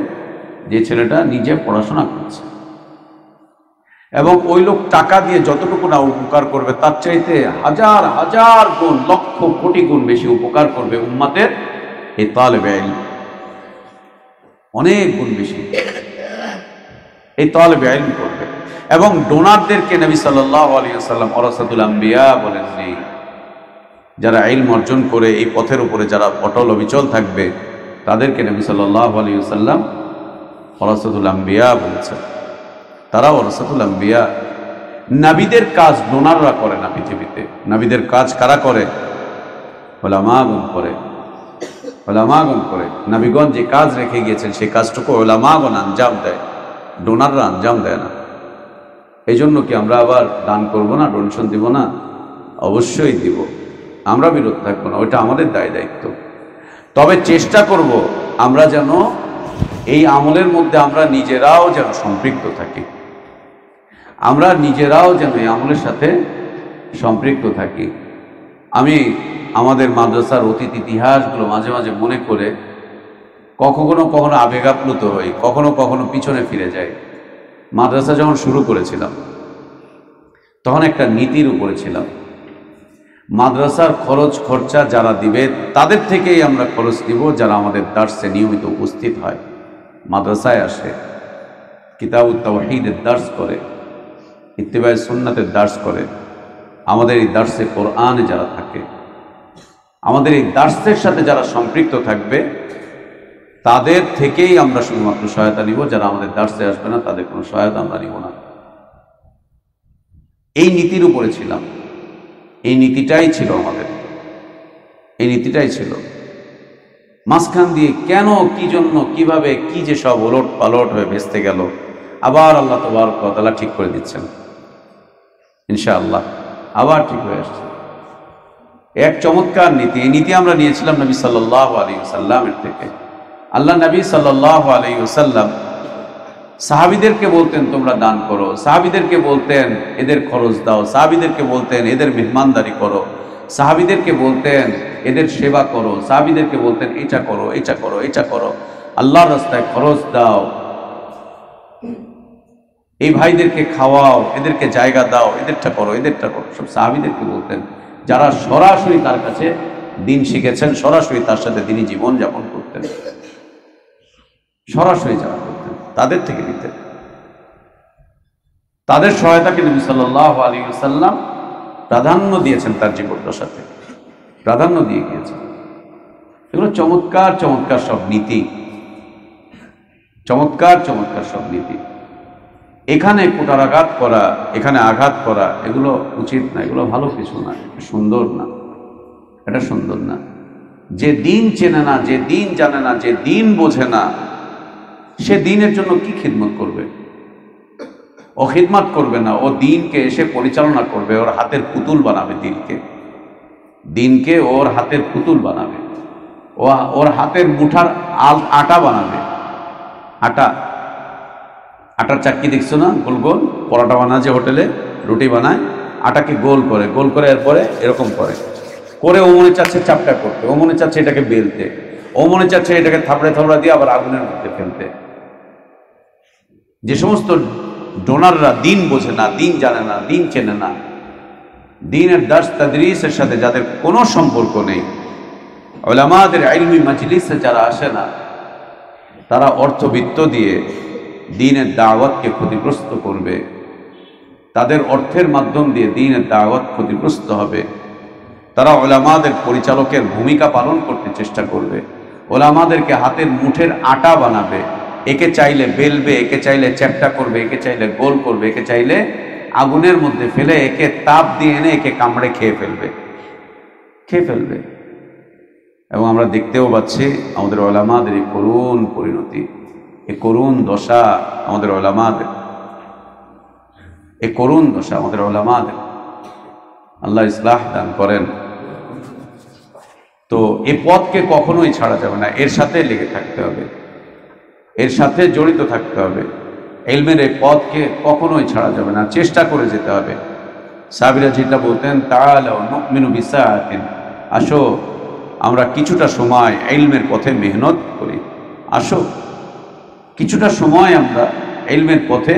যে ছেলেটা নিজে পড়াশোনা করছে। এবং ওই লোক টাকা দিয়ে যতটুকু না উপকার করবে তার চাইতে হাজার হাজার গুণ, লক্ষ কোটি গুণ বেশি উপকার করবে উম্মতের এই তালেবে ইলম, অনেক গুণ বেশি এই তালেবে ইলম করবে। এবং ডোনারদেরকে নবী সাল্লাল্লাহু আলাইহি ওয়াসাল্লাম ওয়ারাসাতুল আম্বিয়া বলেননি। যারা ইলম অর্জন করে এই পথের উপরে যারা অটল অবিচল থাকবে তাদেরকে নবী সাল্লাল্লাহু আলাইহি ওয়াসাল্লাম ওয়ারাসাতুল আম্বিয়া বলেছেন। তারা ওয়ারাসাতুল আম্বিয়া। নবীদের কাজ ডোনাররা করে না পৃথিবীতে, নবীদের কাজ কারা করে? উলামাগণ করে, উলামাগণ করে। নবীগণ যে কাজ রেখে গিয়েছেন সেই কাজটুকু উলামাগণ আঞ্জাম দেয়, ডোনাররা আঞ্জাম দেয় না। এই জন্য কি আমরা আবার দান করব না, ডোনেশন দিব না? অবশ্যই দিব, আমরা বিরত থাকবো না, ওইটা আমাদের দায় দায়িত্ব। তবে চেষ্টা করব আমরা যেন এই আমলের মধ্যে আমরা নিজেরাও যেন সম্পৃক্ত থাকি, আমরা নিজেরাও যেন এই আমলের সাথে সম্পৃক্ত থাকি। আমি আমাদের মাদ্রাসার অতীত ইতিহাসগুলো মাঝে মাঝে মনে করে কখনো কখনো আবেগাপ্লুত হই, কখনো কখনো পিছনে ফিরে যাই। মাদ্রাসা যখন শুরু করেছিলাম তখন একটা নীতির উপরে ছিলাম, মাদ্রাসার খরচ খরচা যারা দিবে তাদের থেকেই আমরা খরচ দিব, যারা আমাদের দার্সে নিয়মিত উপস্থিত হয়, মাদ্রাসায় আসে, কিতাবুত তাওহীদের দার্স করে, ইত্তিবায়ে সুন্নাতের দার্স করে, আমাদের এই দার্সে কোরআনে যারা থাকে, আমাদের এই দার্সের সাথে যারা সম্পৃক্ত থাকবে তাদের থেকেই আমরা শুধুমাত্র সহায়তা নিব। যারা আমাদের দার্সে আসবে না তাদের কোনো সহায়তা আমরা নিব না। এই নীতির উপরে ছিলাম, এই নীতিটাই ছিল আমাদের, এই নীতিটাই ছিল। মাঝখান দিয়ে কেন, কি জন্য, কিভাবে, কি যে সব ওলট পালট হয়ে ভেস্তে গেল, আবার আল্লাহ তাবারক ওয়া তাআলা ঠিক করে দিচ্ছেন ইনশাআল্লাহ, আবার ঠিক হয়ে আসছে। এক চমৎকার নীতি, এই নীতি আমরা নিয়েছিলাম নবী সাল্লাল্লাহু আলাইহি ওয়াসাল্লামের থেকে। আল্লাহ নবী সাল্লাল্লাহু আলাইহি ওয়াসাল্লাম সাহাবীদেরকে বলতেন তোমরা দান করো, সাহাবীদেরকে বলতেন এদের খরচ দাও, সাহাবীদেরকে বলতেন এদের মেহমানদারি করো, সাহাবীদেরকে বলতেন এদের সেবা করো, সাহাবীদেরকে বলতেন এটা করো, এটা করো, এটা করো, আল্লাহর রাস্তায় খরচ দাও, এই ভাইদেরকে খাওয়াও, এদেরকে জায়গা দাও, এদেরটা করো, এদেরটা করো। সব সাহাবীদেরকে বলতেন যারা সরাসরি তার কাছে দিন শিখেছেন, সরাসরি তার সাথে তিনি জীবন যাপন করতেন, সরাসরি যারা করতেন তাদের থেকে দিতেন। তাদের সহায়তাকে নবী সাল্লাল্লাহু আলাইহি ওয়াসাল্লাম প্রাধান্য দিয়েছেন, তার জীবদ্দশাতে প্রাধান্য দিয়ে গিয়েছেন। এগুলো চমৎকার চমৎকার সব নীতি, চমৎকার চমৎকার সব নীতি। এখানে কুটারাঘাত করা, এখানে আঘাত করা, এগুলো উচিত না, এগুলো ভালো কিছু না, সুন্দর না, এটা সুন্দর না। যে দিন চেনে না, যে দিন জানে না, যে দিন বোঝে না, সে দিনের জন্য কি খিদমত করবে? ও খিদমত করবে না, ও দিনকে এসে পরিচালনা করবে, ওর হাতের পুতুল বানাবে দিনকে, দিনকে ওর হাতের পুতুল বানাবে, ও ওর হাতের মুঠার আটা বানাবে। আটার চাক্কি দেখছো না, গোল গোল পরোটা বানায় যে হোটেলে রুটি বানায়, আটাকে গোল করে, গোল করে এরপরে এরকম করে করে ও মনে চাচ্ছে চাপটা করতে, ও মনে চাচ্ছে এটাকে বেলতে, ও মনে চাচ্ছে এটাকে থাপড়ে থাপড়া দিয়ে আবার আগুনের মধ্যে ফেলতে। যে সমস্ত ডোনাররা দিন বোঝে না, দিন জানে না, দিন চেনে না, দিনের দার্স তাদরিসের সাথে যাদের কোনো সম্পর্ক নেই, উলামাদের ইলমি মাজলিসে যারা আসে না, তারা অর্থবিত্ত দিয়ে দ্বীনের দাওয়াতকে ক্ষতিগ্রস্ত করবে, তাদের অর্থের মাধ্যম দিয়ে দ্বীনের দাওয়াত ক্ষতিগ্রস্ত হবে। তারা উলামাদের পরিচালকের ভূমিকা পালন করতে চেষ্টা করবে, উলামাদেরকে হাতের মুঠের আটা বানাবে, একে চাইলে বেলবে, একে চাইলে চ্যাপ্টা করবে, একে চাইলে গোল করবে, একে চাইলে আগুনের মধ্যে ফেলে একে তাপ দিয়ে এনে একে কামড়ে খেয়ে ফেলবে। এবং আমরা দেখতেও পাচ্ছি আমাদের উলামাদের এই করুণ পরিণতি, এই করুণ দশা আমাদের উলামাদের, এই করুণ দশা আমাদের উলামাদের। আল্লাহ ইসলাহ দান করেন। তো এই পথকে কখনোই ছাড়া যাবে না, এর সাথে লেগে থাকতে হবে, এর সাথে জড়িত থাকতে হবে। ইলমের এই পথকে কখনোই ছাড়া যাবে না, চেষ্টা করে যেতে হবে। সাহাবীরা যেটা বলতেন, তাআলাউ নুমিনু বিসাআতিন, আসো আমরা কিছুটা সময় ইলমের পথে মেহনত করি, আসো কিছুটা সময় আমরা ইলমের পথে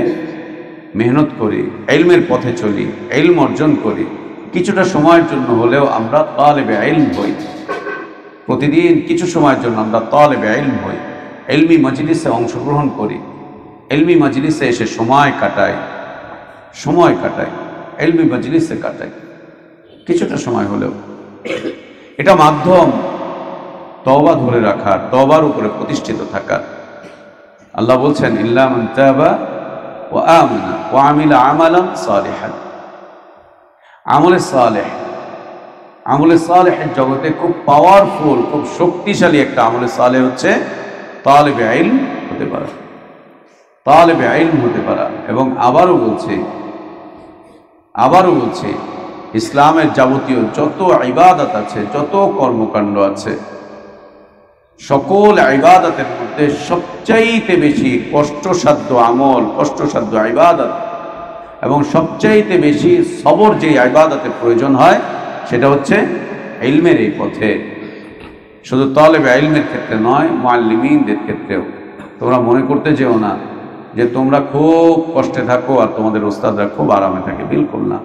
মেহনত করি, ইলমের পথে চলি, ইলম অর্জন করি, কিছুটা সময়ের জন্য হলেও আমরা তালেবে ইলম হই। প্রতিদিন কিছু সময়ের জন্য আমরা তালেবে ইলম হই, ইলমি মজলিসে অংশগ্রহণ করি, ইলমি মজলিসে এসে সময় কাটাই, ইলমি মজলিসে কাটাই কিছুটা সময় হলেও। এটা মাধ্যম তওবা ধরে রাখার, তওবার উপরে প্রতিষ্ঠিত থাকার। আল্লাহ বলছেন ইল্লা মান তাবা ওয়া আমানা ওয়া আমিলা আমালান সালিহান। আমলে সালেহের জগতে খুব পাওয়ারফুল, খুব শক্তিশালী একটা আমলে সালেহ হচ্ছে তালেবে ইলম হতে পারা, তালেবে ইলম হতে পারা। এবং আবারও বলছি ইসলামের যাবতীয় যত ইবাদত আছে, যত কর্মকাণ্ড আছে, সকল ইবাদতের মধ্যে সবচাইতে বেশি কষ্টসাধ্য আমল, কষ্টসাধ্য ইবাদত এবং সবচাইতে বেশি সবর যে ইবাদতের প্রয়োজন হয় সেটা হচ্ছে ইলমের এই পথে। শুধু তালেবে ইলমের ক্ষেত্রে নয়, মুআল্লিমিনদের ক্ষেত্রেও। তোমরা মনে করতে যেও না যে তোমরা খুব কষ্টে থাকো আর তোমাদের ওস্তাদরা খুব আরামে থাকে, বিলকুল না,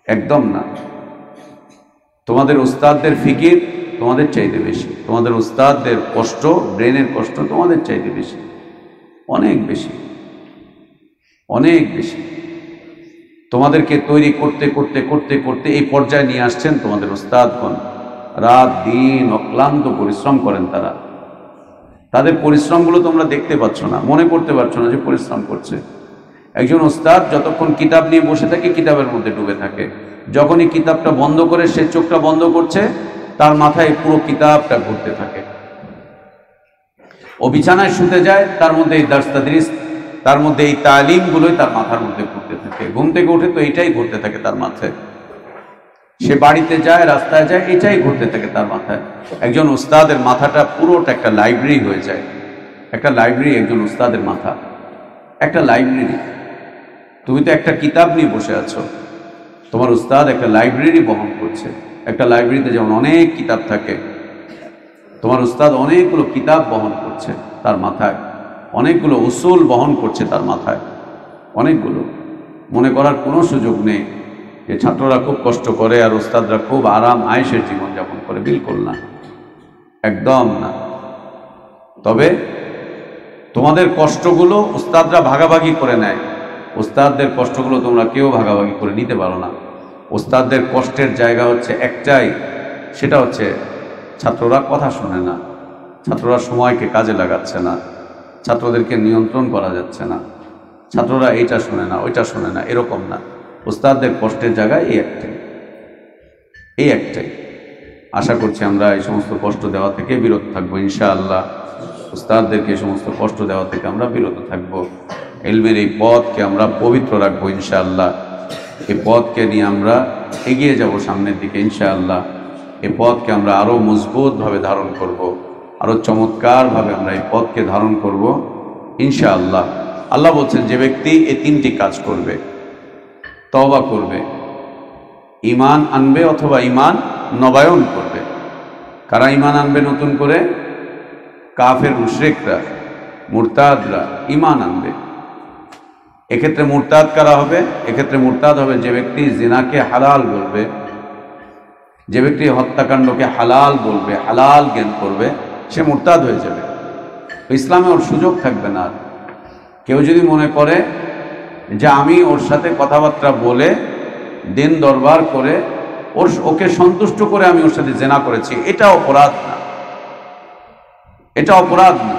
একদম না। তোমাদের ওস্তাদদের ফিকির তোমাদের চাইতে বেশি, তোমাদের ওস্তাদদের কষ্ট, ব্রেনের কষ্ট তোমাদের চাইতে বেশি, অনেক বেশি, অনেক বেশি। তোমাদেরকে তৈরি করতে করতে করতে করতে এই পর্যায়ে নিয়ে আসছেন তোমাদের ওস্তাদগণ। রাত দিন অক্লান্ত পরিশ্রম করেন তারা। তাদের পরিশ্রমগুলো তোমরা দেখতে পাচ্ছ না, মনে করতে পারছো না যে পরিশ্রম করছে। একজন ওস্তাদ যতক্ষণ কিতাব নিয়ে বসে থাকে কিতাবের মধ্যে ডুবে থাকে। যখনই কিতাবটা বন্ধ করে সে চোখটা বন্ধ করছে, তার মাথায় পুরো কিতাবটা ঘুরতে থাকে। ও বিছানায় শুতে যায়, তার মধ্যে এই দার্স তাদরিস, তার মধ্যে এই তালিমগুলোই তার মাথার মধ্যে ঘুরতে থাকে। ঘুম থেকে উঠে তো এইটাই ঘুরতে থাকে তার মাথায়। সে বাড়িতে যায়, রাস্তায় যায়, এটাই ঘুরতে থাকে তার মাথায়। একজন উস্তাদের মাথাটা পুরোটা একটা লাইব্রেরি হয়ে যায়। একটা লাইব্রেরি, একজন উস্তাদের মাথা একটা লাইব্রেরি। তুমি তো একটা কিতাব নিয়ে বসে আছো, তোমার উস্তাদ একটা লাইব্রেরি বহন করছে। একটা লাইব্রেরিতে যেমন অনেক কিতাব থাকে, তোমার উস্তাদ অনেকগুলো কিতাব বহন করছে তার মাথায়, অনেকগুলো উসুল বহন করছে তার মাথায়, অনেকগুলো। মনে করার কোনো সুযোগ নেই যে ছাত্ররা খুব কষ্ট করে আর উস্তাদরা খুব আরাম আয়েশের জীবনযাপন করে, বিলকুল না, একদম না। তবে তোমাদের কষ্টগুলো উস্তাদরা ভাগাভাগি করে নেয়, উস্তাদদের কষ্টগুলো তোমরা কেউ ভাগাভাগি করে নিতে পারো না। উস্তাদদের কষ্টের জায়গা হচ্ছে একটাই, সেটা হচ্ছে ছাত্ররা কথা শোনে না, ছাত্ররা সময়কে কাজে লাগাচ্ছে না, ছাত্রদেরকে নিয়ন্ত্রণ করা যাচ্ছে না, ছাত্ররা এইটা শোনে না, ওইটা শোনে না, এরকম না। উস্তাদদের কষ্টের জায়গায় এই একটাই। আশা করছি আমরা এই সমস্ত কষ্ট দেওয়া থেকে বিরত থাকবো ইনশাআল্লাহ। উস্তাদদেরকে এই সমস্ত কষ্ট দেওয়া থেকে আমরা বিরত থাকবো। ইলমের এই পথকে আমরা পবিত্র রাখবো ইনশাআল্লাহ। এই পথকে নিয়ে আমরা এগিয়ে যাব সামনের দিকে ইনশাআল্লাহ। এই পথকে আমরা আরও মজবুতভাবে ধারণ করব, আরও চমৎকারভাবে আমরা এই পথকে ধারণ করব ইনশাআল্লাহ। আল্লাহ বলছেন যে ব্যক্তি এই তিনটি কাজ করবে, তওবা করবে, ঈমান আনবে অথবা ঈমান নবায়ন করবে। কারা ঈমান আনবে নতুন করে? কাফের মুশরিকরা, মুরতাদরা ঈমান আনবে। এক্ষেত্রে মুরতাদ কারা হবে? এক্ষেত্রে মুরতাদ হবে যে ব্যক্তি জিনাকে হালাল বলবে, যে ব্যক্তি হত্যাকাণ্ডকে হালাল বলবে, হালাল জ্ঞান করবে, সে মুরতাদ হয়ে যাবে। ইসলামে ওর সুযোগ থাকবে না। কেউ যদি মনে করে যে আমি ওর সাথে কথাবার্তা বলে দিন দরবার করে ওকে সন্তুষ্ট করে আমি ওর সাথে জেনা করেছি, এটা অপরাধ না, এটা অপরাধ না।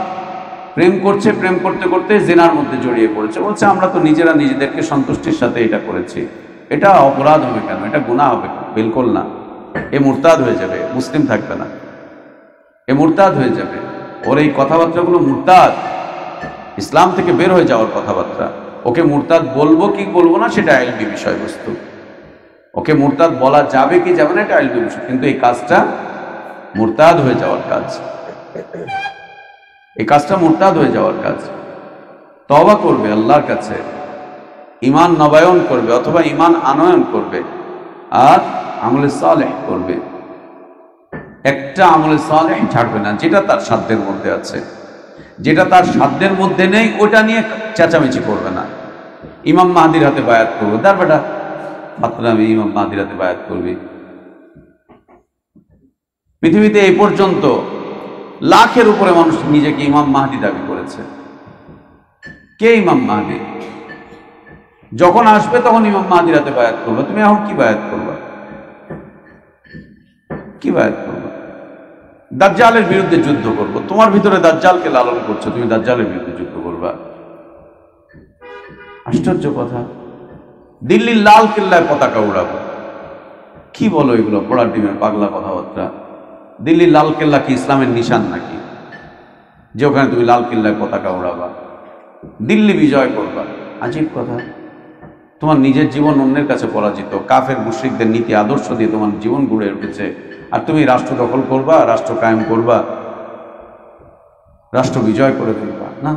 প্রেম করছে, প্রেম করতে করতে জেনার মধ্যে জড়িয়ে পড়েছে, বলছে আমরা তো নিজেরা নিজেদেরকে সন্তুষ্টির সাথে এটা করেছি, এটা অপরাধ হবে কেন, এটা গুনাহ হবে? বিলকুল না। এ মুরতাদ হয়ে যাবে, মুসলিম থাকবে না, এ মুরতাদ হয়ে যাবে। ওর এই কথাবার্তাগুলো মুরতাদ, ইসলাম থেকে বের হয়ে যাওয়ার কথাবার্তা। ওকে মুরতাদ বলবো কি বলবো না সেটা ইলমি বিষয়বস্তু, ওকে মুরতাদ বলা যাবে কি যাবে না এটা ইলমি বিষয়, কিন্তু এই কাজটা মুরতাদ হয়ে যাওয়ার কাজ, এই কাজটা মুরতাদ হয়ে যাওয়ার কাজ। তওবা করবে আল্লাহর কাছে, ঈমান নবায়ন করবে অথবা ঈমান আনয়ন করবে, আর আমলে সালেহ করবে। একটা আমলে সালেহ ছাড়বে না, যেটা তার সাধ্যের মধ্যে আছে। যেটা তার সাধ্যের মধ্যে নেই ওটা নিয়ে চেঁচামেচি করবে না, ইমাম মাহদির হাতে বায়াত করবো, তার বেটা মাত্র আমি ইমাম মাহদির হাতে বায়াত করবি। পৃথিবীতে এই পর্যন্ত লাখের উপরে মানুষ নিজেকে ইমাম মাহদি দাবি করেছে। কে ইমাম মাহদি? যখন আসবে তখন ইমাম মাহদির হাতে বায়াত করবে। তুমি এখন কি বায়াত করবা? কি বায়াত করবা? দাজ্জালের বিরুদ্ধে যুদ্ধ করবো। তোমার ভিতরে দাজ্জালকে লালন করছো, তুমি দাজ্জালের বিরুদ্ধে যুদ্ধ করবা? আশ্চর্য কথা। দিল্লির লাল কেল্লায় পতাকা উড়াবো। কি বলো এগুলো? পোড়া ডিমের পাগলা কথাবার্তা। দিল্লির লাল কেল্লা কি ইসলামের নিশান নাকি যে ওখানে তুমি লাল কেল্লায় পতাকা উড়াবা, দিল্লি বিজয় করবা? আজীব কথা। তোমার নিজের জীবন অন্যের কাছে পরাজিত, কাফের মুশরিকদের নীতি আদর্শ দিয়ে তোমার জীবন গড়ে উঠেছে, আর তুমি রাষ্ট্র দখল করবা, রাষ্ট্র কায়েম করবা, রাষ্ট্র বিজয় করে ফেলবা? না,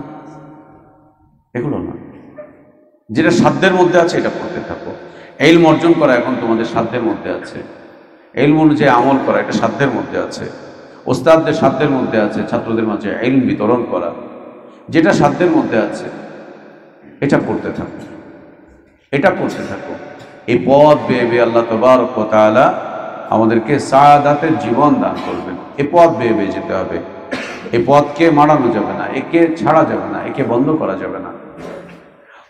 এগুলো না। যেটা সাধ্যের মধ্যে আছে এটা করতে থাকো। ইলম অর্জন করা এখন তোমাদের সাধ্যের মধ্যে আছে। ইলম অনুযায়ী আমল করা এটা সাধ্যের মধ্যে আছে। ওস্তাদদের সাধ্যের মধ্যে আছে ছাত্রদের মাঝে ইলম বিতরণ করা। যেটা সাধ্যের মধ্যে আছে এটা করতে থাকো, এটা করতে থাকো। এই পথ বেয়ে বেয়ে আল্লাহ তাবারক ওয়া তাআলা আমাদেরকে সাআদাতের জীবন দান করবেন। এই পথ বেয়ে বেয়ে যেতে হবে। এই পথকে মাড়ানো যাবে না, একে ছাড়া যাবে না, একে বন্ধ করা যাবে না।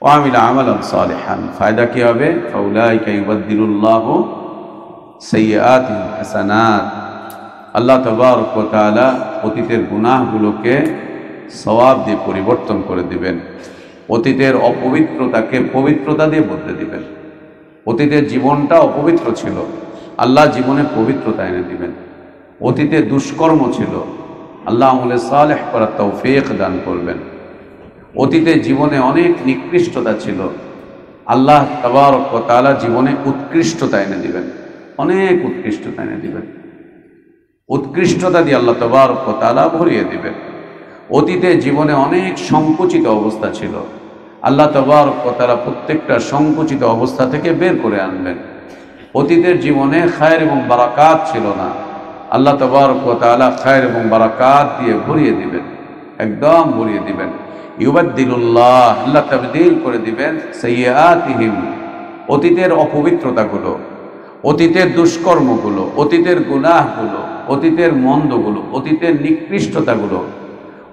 ওয়ামিলা আমালান সালিহান, ফায়দা কি হবে? ফাউলাইকা ইউবাদদিলুল্লাহু সাইয়্যাতিহিম হাসানাত। আল্লাহ তাবারক ওয়া তাআলা অতীতের গুনাহগুলোকে সওয়াব দিয়ে পরিবর্তন করে দিবেন। অতীতের অপবিত্রতাকে পবিত্রতা দিয়ে বদলে দিবেন। অতীতের জীবনটা অপবিত্র ছিল, আল্লাহ জীবনে পবিত্রতা এনে দিবেন। অতীতে দুষ্কর্ম ছিল, আল্লাহ আমলে সালেহ করার তৌফিক দান করবেন। অতীতে জীবনে অনেক নিকৃষ্টতা ছিল, আল্লাহ তাবারক ওয়া তাআলা জীবনে উৎকৃষ্টতা এনে দিবেন, অনেক উৎকৃষ্টতা এনে দিবেন। উৎকৃষ্টতা দিয়ে আল্লাহ তাবারক ওয়া তাআলা ভরিয়ে দিবেন। অতীতে জীবনে অনেক সংকুচিত অবস্থা ছিল, আল্লাহ তাবারক ওয়া তাআলা প্রত্যেকটা সংকুচিত অবস্থা থেকে বের করে আনবেন। অতীতের জীবনে খায়ের এবং বারাকাত ছিল না, আল্লাহ তাবারক ওয়া তাআলা খায়ের এবং বারাকাত দিয়ে ভরিয়ে দিবেন, একদম ভরিয়ে দিবেন। ইউবাদদিলুল্লাহ, আল্লাহ তাবদীল করে দিবেন সাইয়্যাতিহিম, অতীতের অপবিত্রতাগুলো, অতীতের দুষ্কর্মগুলো, অতীতের গুনাহগুলো, অতীতের মন্দগুলো, অতীতের নিকৃষ্টতাগুলো,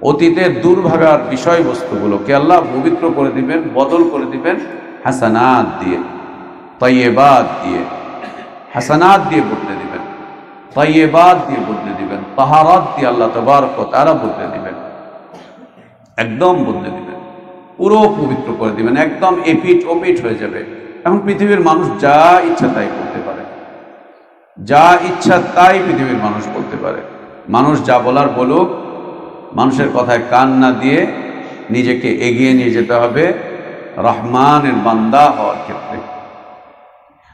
অতীতের দুর্ভাগার বিষয়বস্তুগুলোকে আল্লাহ পবিত্র করে দিবেন, বদল করে দিবেন হাসানাত দিয়ে, তাইয়্যিবাত দিয়ে। হাসানাত দিয়ে বদলে দিবেন, তাইয়্যিবাত দিয়ে বদলে দিবেন, তাহারাত দিয়ে আল্লাহ তাবারক ওয়া তাআলা বদলে দিবেন, একদম বদলে দিবেন, পুরো পবিত্র করে দিবেন, একদম এপিট ওপিট হয়ে যাবে। এখন পৃথিবীর মানুষ যা ইচ্ছা তাই করতে পারে, যা ইচ্ছা তাই পৃথিবীর মানুষ বলতে পারে। মানুষ যা বলার বলুক, মানুষের কথায় কান না দিয়ে নিজেকে এগিয়ে নিয়ে যেতে হবে রহমানের বান্দা হওয়ার ক্ষেত্রে।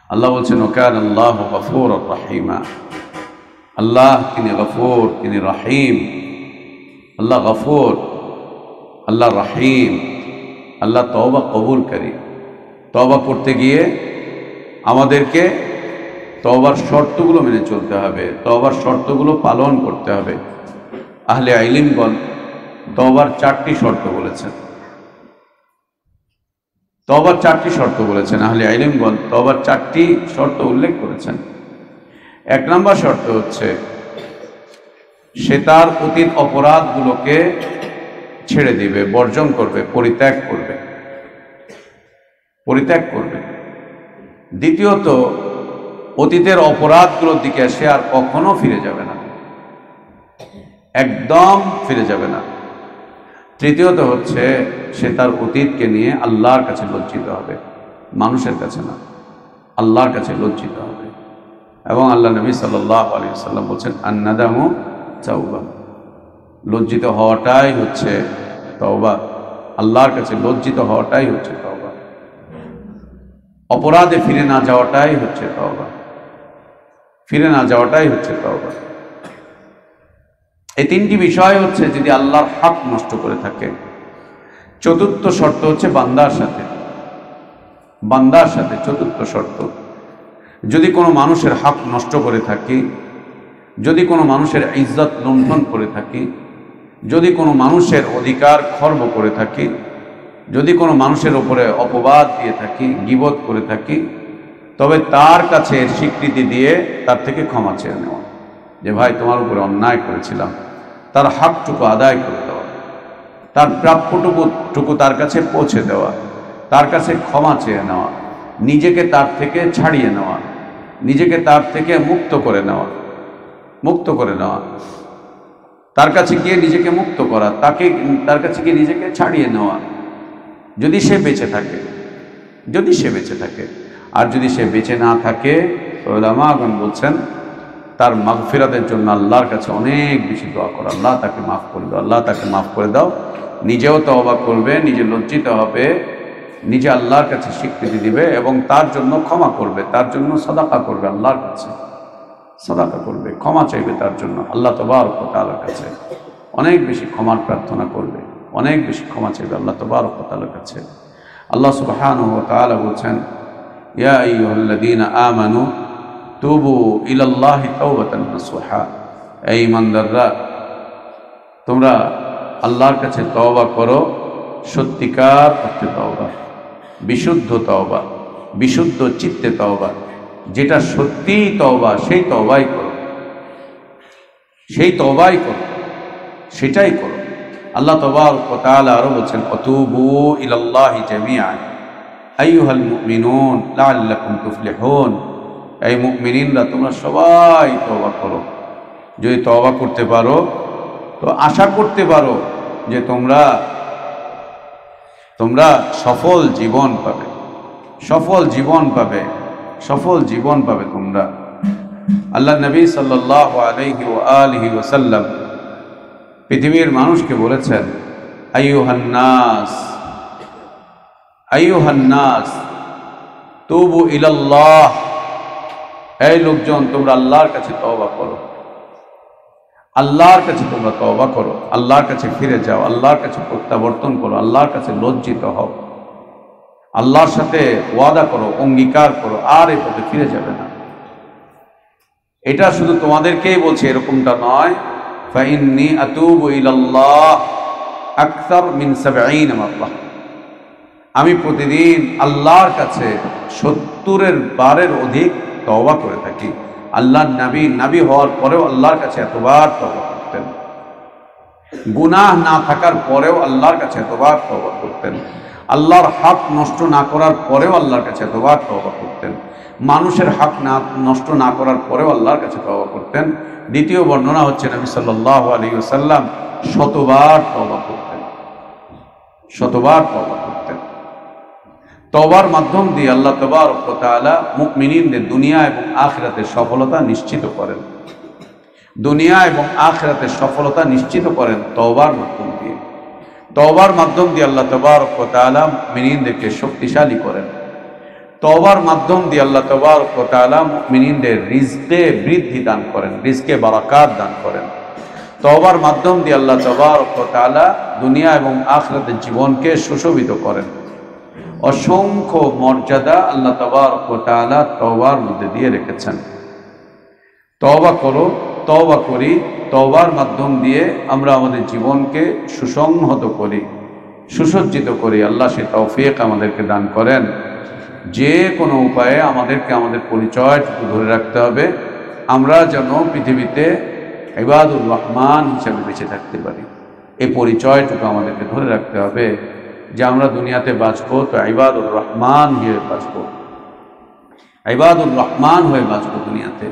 আল্লাহ বলছেন ওয়াকানাল্লাহু গফুরুর রহিমা, আল্লাহ তিনি গফুর, তিনি রহিম। আল্লাহ গফুর, আল্লাহ রহিম, আল্লাহ তওবা কবুলকারী। তওবা করতে গিয়ে আমাদেরকে তওবার শর্তগুলো মেনে চলতে হবে, তওবার শর্তগুলো পালন করতে হবে। আহলে ইলমগণ তওবার 4টি শর্ত বলেছেন, তওবার 4টি শর্ত বলেছেন। আহলে ইলমগণ তওবার 4টি শর্ত উল্লেখ করেছেন। 1 নম্বর শর্ত হচ্ছে সে তার অতীত অপরাধগুলোকে ছেড়ে দিবে, বর্জন করবে, পরিত্যাগ করবে, পরিত্যাগ করবে। দ্বিতীয়ত অতীতের অপরাধগুলোর দিকে সে আর কখনো ফিরে যাবে না, একদম ফিরে যাবে না। তৃতীয়ত হচ্ছে সে তার অতীতকে নিয়ে আল্লাহর কাছে লজ্জিত হবে, মানুষের কাছে না, আল্লাহর কাছে লজ্জিত হবে। এবং আল্লাহ নবী সাল্লাল্লাহু আলাইহি ওয়াসাল্লাম বলছেন আন-নাদামু তাওবা, লজ্জিত হওয়াটাই হচ্ছে তওবা, আল্লাহর কাছে লজ্জিত হওয়াটাই হচ্ছে তওবা, অপরাধে ফিরে না যাওয়াটাই হচ্ছে তওবা, ফিরে না যাওয়াটাই হচ্ছে তওবা। এই 3টি বিষয় হচ্ছে যদি আল্লাহর হক নষ্ট করে থাকে। চতুর্থ শর্ত হচ্ছে বান্দার সাথে, বান্দার সাথে চতুর্থ শর্ত, যদি কোনো মানুষের হক নষ্ট করে থাকি, যদি কোনো মানুষের ইজ্জত লুণ্ঠন করে থাকি, যদি কোনো মানুষের অধিকার খর্ব করে থাকি, যদি কোনো মানুষের উপরে অপবাদ দিয়ে থাকি, গীবত করে থাকি, তবে তার কাছে এর স্বীকৃতি দিয়ে তার থেকে ক্ষমা চেয়ে নেওয়া, যে ভাই তোমার উপরে অন্যায় করেছিলাম, তার হকটুকু আদায় করে দেওয়া, তার প্রাপ্যটুকু তার কাছে পৌঁছে দেওয়া, তার কাছে ক্ষমা চেয়ে নেওয়া, নিজেকে তার থেকে ছাড়িয়ে নেওয়া, নিজেকে তার থেকে মুক্ত করে নেওয়া, তার কাছে গিয়ে নিজেকে মুক্ত করা, তার কাছে গিয়ে নিজেকে ছাড়িয়ে নেওয়া, যদি সে বেঁচে থাকে। আর যদি সে বেঁচে না থাকে, উলামাগণ বলছেন তার মাগফিরাতের জন্য আল্লাহর কাছে অনেক বেশি দোয়া করা, আল্লাহ তাকে মাফ করে দাও, আল্লাহ তাকে মাফ করে দাও। নিজেও তওবা করবে, নিজে লজ্জিত হবে, নিজে আল্লাহর কাছে স্বীকৃতি দিবে এবং তার জন্য ক্ষমা করবে, তার জন্য সাদাকা করবে, আল্লাহর কাছে সাদাকা করবে, ক্ষমা চাইবে তার জন্য, আল্লাহ তাবারক ওয়া তাআলার কাছে অনেক বেশি ক্ষমার প্রার্থনা করবে, অনেক বেশি ক্ষমা চাইবে আল্লাহ তাবারক ওয়া তাআলার কাছে। আল্লাহ সুবহানাহু ওয়া তাআলা বলছেন, ইয়া আইয়ুহাল্লাযীনা আমানু তুবু ইলাল্লাহি তাওবাতান নাসুহা, এই ইমানদাররা তোমরা আল্লাহর কাছে তওবা করো, সত্যিকার অর্থে তওবা, বিশুদ্ধ তওবা, বিশুদ্ধ চিত্তে তওবা, যেটা সত্যিই তওবা, সেই তওবাই করো, সেটাই করো। আল্লাহ তাবারক ওয়া তাআলা আরো বলছেন, অতুবু ইলাল্লাহি জামিআন আইয়ুহাল মুমিনুন লাআল্লাকুম তুফলিহুন, এই মুমিনিনরা তোমরা সবাই তওবা করো। যদি তওবা করতে পারো তো আশা করতে পারো যে তোমরা সফল জীবন পাবে তোমরা। আল্লাহ নবী সাল্লাল্লাহু আলাইহি ওয়া আলিহি ওয়াসাল্লাম পৃথিবীর মানুষকে বলেছেন, আইয়ুহান নাস তুবু ইলাল্লাহ, এই লোকজন তোমরা আল্লাহর কাছে তওবা করো, আল্লাহর কাছে তোমরা তওবা করো, আল্লাহর কাছে ফিরে যাও, আল্লাহর কাছে প্রত্যাবর্তন করো, আল্লাহর কাছে লজ্জিত হও, আল্লাহর সাথে ওয়াদা করো, অঙ্গীকার করো, আর এই পথে ফিরে যাবে না। এটা শুধু তোমাদেরকেই বলছে এরকমটা নয়, ফাইন্নী আতুবু ইলাল্লাহ আকসার মিন 70 মাররা, আমি প্রতিদিন আল্লাহর কাছে 70 বারের অধিক তওবা করে থাকি। আল্লাহর নবী হওয়ার পরেও আল্লাহর কাছে এতবার তওবা করতেন, গুনাহ না থাকার পরেও আল্লাহর কাছে এতবার তওবা করতেন, আল্লাহর হক নষ্ট না করার পরেও আল্লাহর কাছে এতবার তওবা করতেন, মানুষের হক নষ্ট না করার পরেও আল্লাহর কাছে তওবা করতেন। দ্বিতীয় বর্ণনা হচ্ছে নবী সাল্লাল্লাহু আলাইহি ওয়াসাল্লাম শতবার তওবা করতেন। তওবার মাধ্যম দিয়ে আল্লাহ তাবারক ওয়া তাআলা মুমিনিনদের দুনিয়া এবং আখিরাতের সফলতা নিশ্চিত করেন, তওবার মাধ্যম দিয়ে। তওবার মাধ্যম দিয়ে আল্লাহ তাবারক ওয়া তাআলা মুমিনদেরকে শক্তিশালী করেন। তওবার মাধ্যম দিয়ে আল্লাহ তাবারক ওয়া তাআলা মুমিনদের রিজকে বৃদ্ধি দান করেন, রিজকে বারাকাত দান করেন। তওবার মাধ্যম দিয়ে আল্লাহ তাবারক ওয়া তাআলা দুনিয়া এবং আখিরাতের জীবনকে সুশোভিত করেন। অসংখ্য মর্যাদা আল্লাহ তাবারক ওয়া তাআলা তওবার মধ্যে দিয়ে রেখেছেন। তওবা করো, তওবা করি, তওবার মাধ্যম দিয়ে আমরা আমাদের জীবনকে সুসংহত করি, সুসজ্জিত করি। আল্লাহ সে তৌফিক আমাদেরকে দান করেন। যে কোনো উপায়ে আমাদেরকে আমাদের পরিচয়টুকু ধরে রাখতে হবে, আমরা যেন পৃথিবীতে ইবাদুর রহমান হিসেবে বেঁচে থাকতে পারি। এই পরিচয়টুকু আমাদেরকে ধরে রাখতে হবে যে আমরা দুনিয়াতে বাঁচবো তো ইবাদুর রহমান হয়ে বাঁচবো, ইবাদুর রহমান হয়ে বাঁচবো দুনিয়াতে।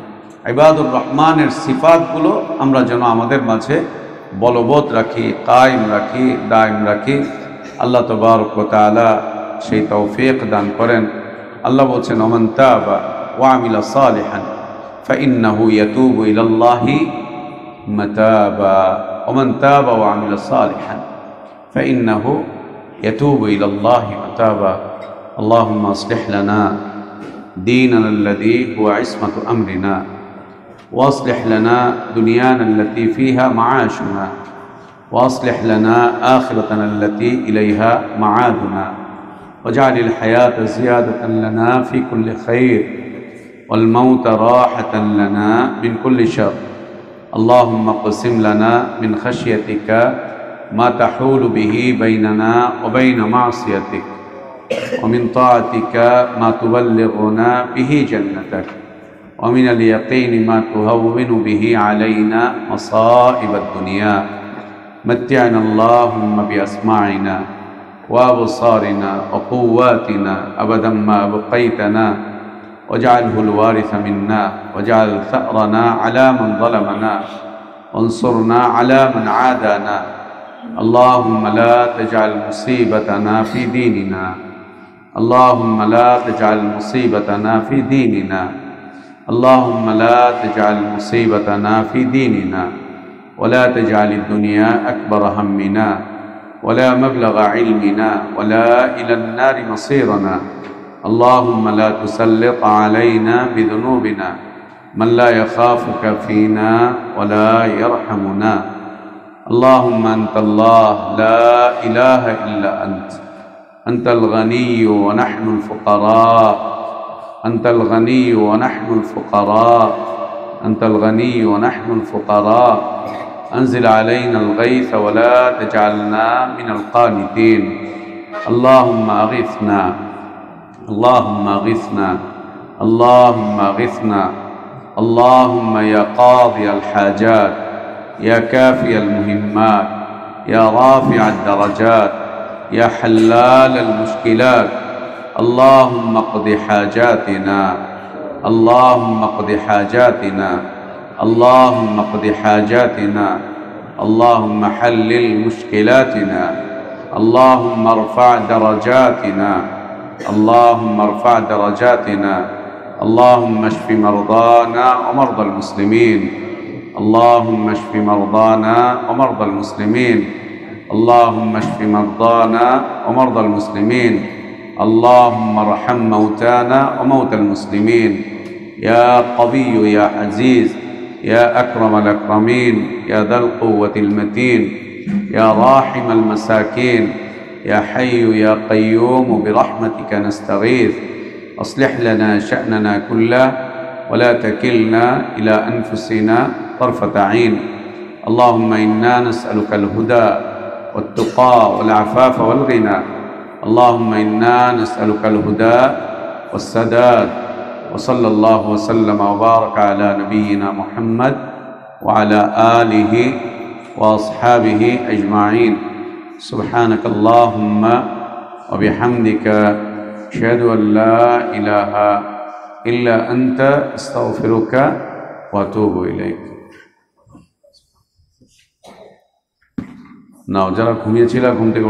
ইবাদুর রহমানের সিফাতগুলো আমরা যেন আমাদের মাঝে বলবৎ রাখি, কায়েম রাখি, দায়েম রাখি। আল্লাহ তাবারক ওয়া তাআলা সেই তৌফিক দান করেন। আল্লাহ বলছেন, ওমান তাবা ওয়া আমিলা সালিহান ফাইন্নাহু ইয়াতুবু ইলাল্লাহি মাতাবা, ওমান তাবা ওয়া আমিলা সালিহান ফাইন্নাহু يتوب إلى الله متابا. اللهم أصلح لنا ديننا الذي هو عصمة أمرنا، وأصلح لنا دنيانا التي فيها معاشنا، وأصلح لنا آخرتنا التي إليها معادنا، واجعل الحياة زيادة لنا في كل خير والموت راحة لنا من كل شر. اللهم اقسم لنا من خشيتك ما تحول به بيننا وبين معصيتك ومن طاعتك ما تبلغنا به جنتك ومن اليقين ما تهون به علينا مصائب الدنيا متعنا اللهم بأسماعنا وأبصارنا وقواتنا أبدا ما أبقيتنا واجعله الوارث منا واجعل ثأرنا على من ظلمنا وانصرنا على من عادانا اللهم لا تجعل مصيبتنا في ديننا اللهم لا تجعل مصيبتنا في ديننا اللهم لا تجعل مصيبتنا في ديننا ولا تجعل الدنيا أكبر همنا ولا مبلغ علمنا ولا إلى النار مصيرنا اللهم لا تسلط علينا بذنوبنا من لا يخافك فينا ولا يرحمنا اللهم أنت الله لا إله إلا أنت الغني ونحن الفقراء أنت الغني ونحن الفقراء أنت الغني ونحن الفقراء أنزل علينا الغيث ولا تجعلنا من القانتين اللهم أغثنا اللهم أغثنا اللهم أغثنا اللهم يا قاضي الحاجات يا كافي المهمات يا رافع الدرجات يا حلال المشكلات اللهم اقض حاجاتنا اللهم اقض حاجاتنا اللهم اقض حاجاتنا اللهم حلل مشكلاتنا اللهم ارفع درجاتنا اللهم ارفع درجاتنا اللهم اشف مرضانا ومرضى المسلمين اللهم اشف مرضانا ومرضى المسلمين اللهم اشف مرضانا ومرضى المسلمين اللهم ارحم موتانا وموتى المسلمين يا قوي يا عزيز يا أكرم الأكرمين يا ذا القوة المتين يا راحم المساكين يا حي يا قيوم برحمتك نستغيث أصلح لنا شأننا كله ولا تكلنا إلى أنفسنا طرفة عين اللهم إنا نسألك الهدى والتقى والعفاف والغنى اللهم إنا نسألك الهدى والسداد وصلى الله وسلم وبارك على نبينا محمد وعلى آله وأصحابه أجمعين سبحانك اللهم وبحمدك أشهد أن لا إله إلا أنت أستغفرك وأتوب إليك নাও যারা ঘুমিয়েছিল ঘুম থেকে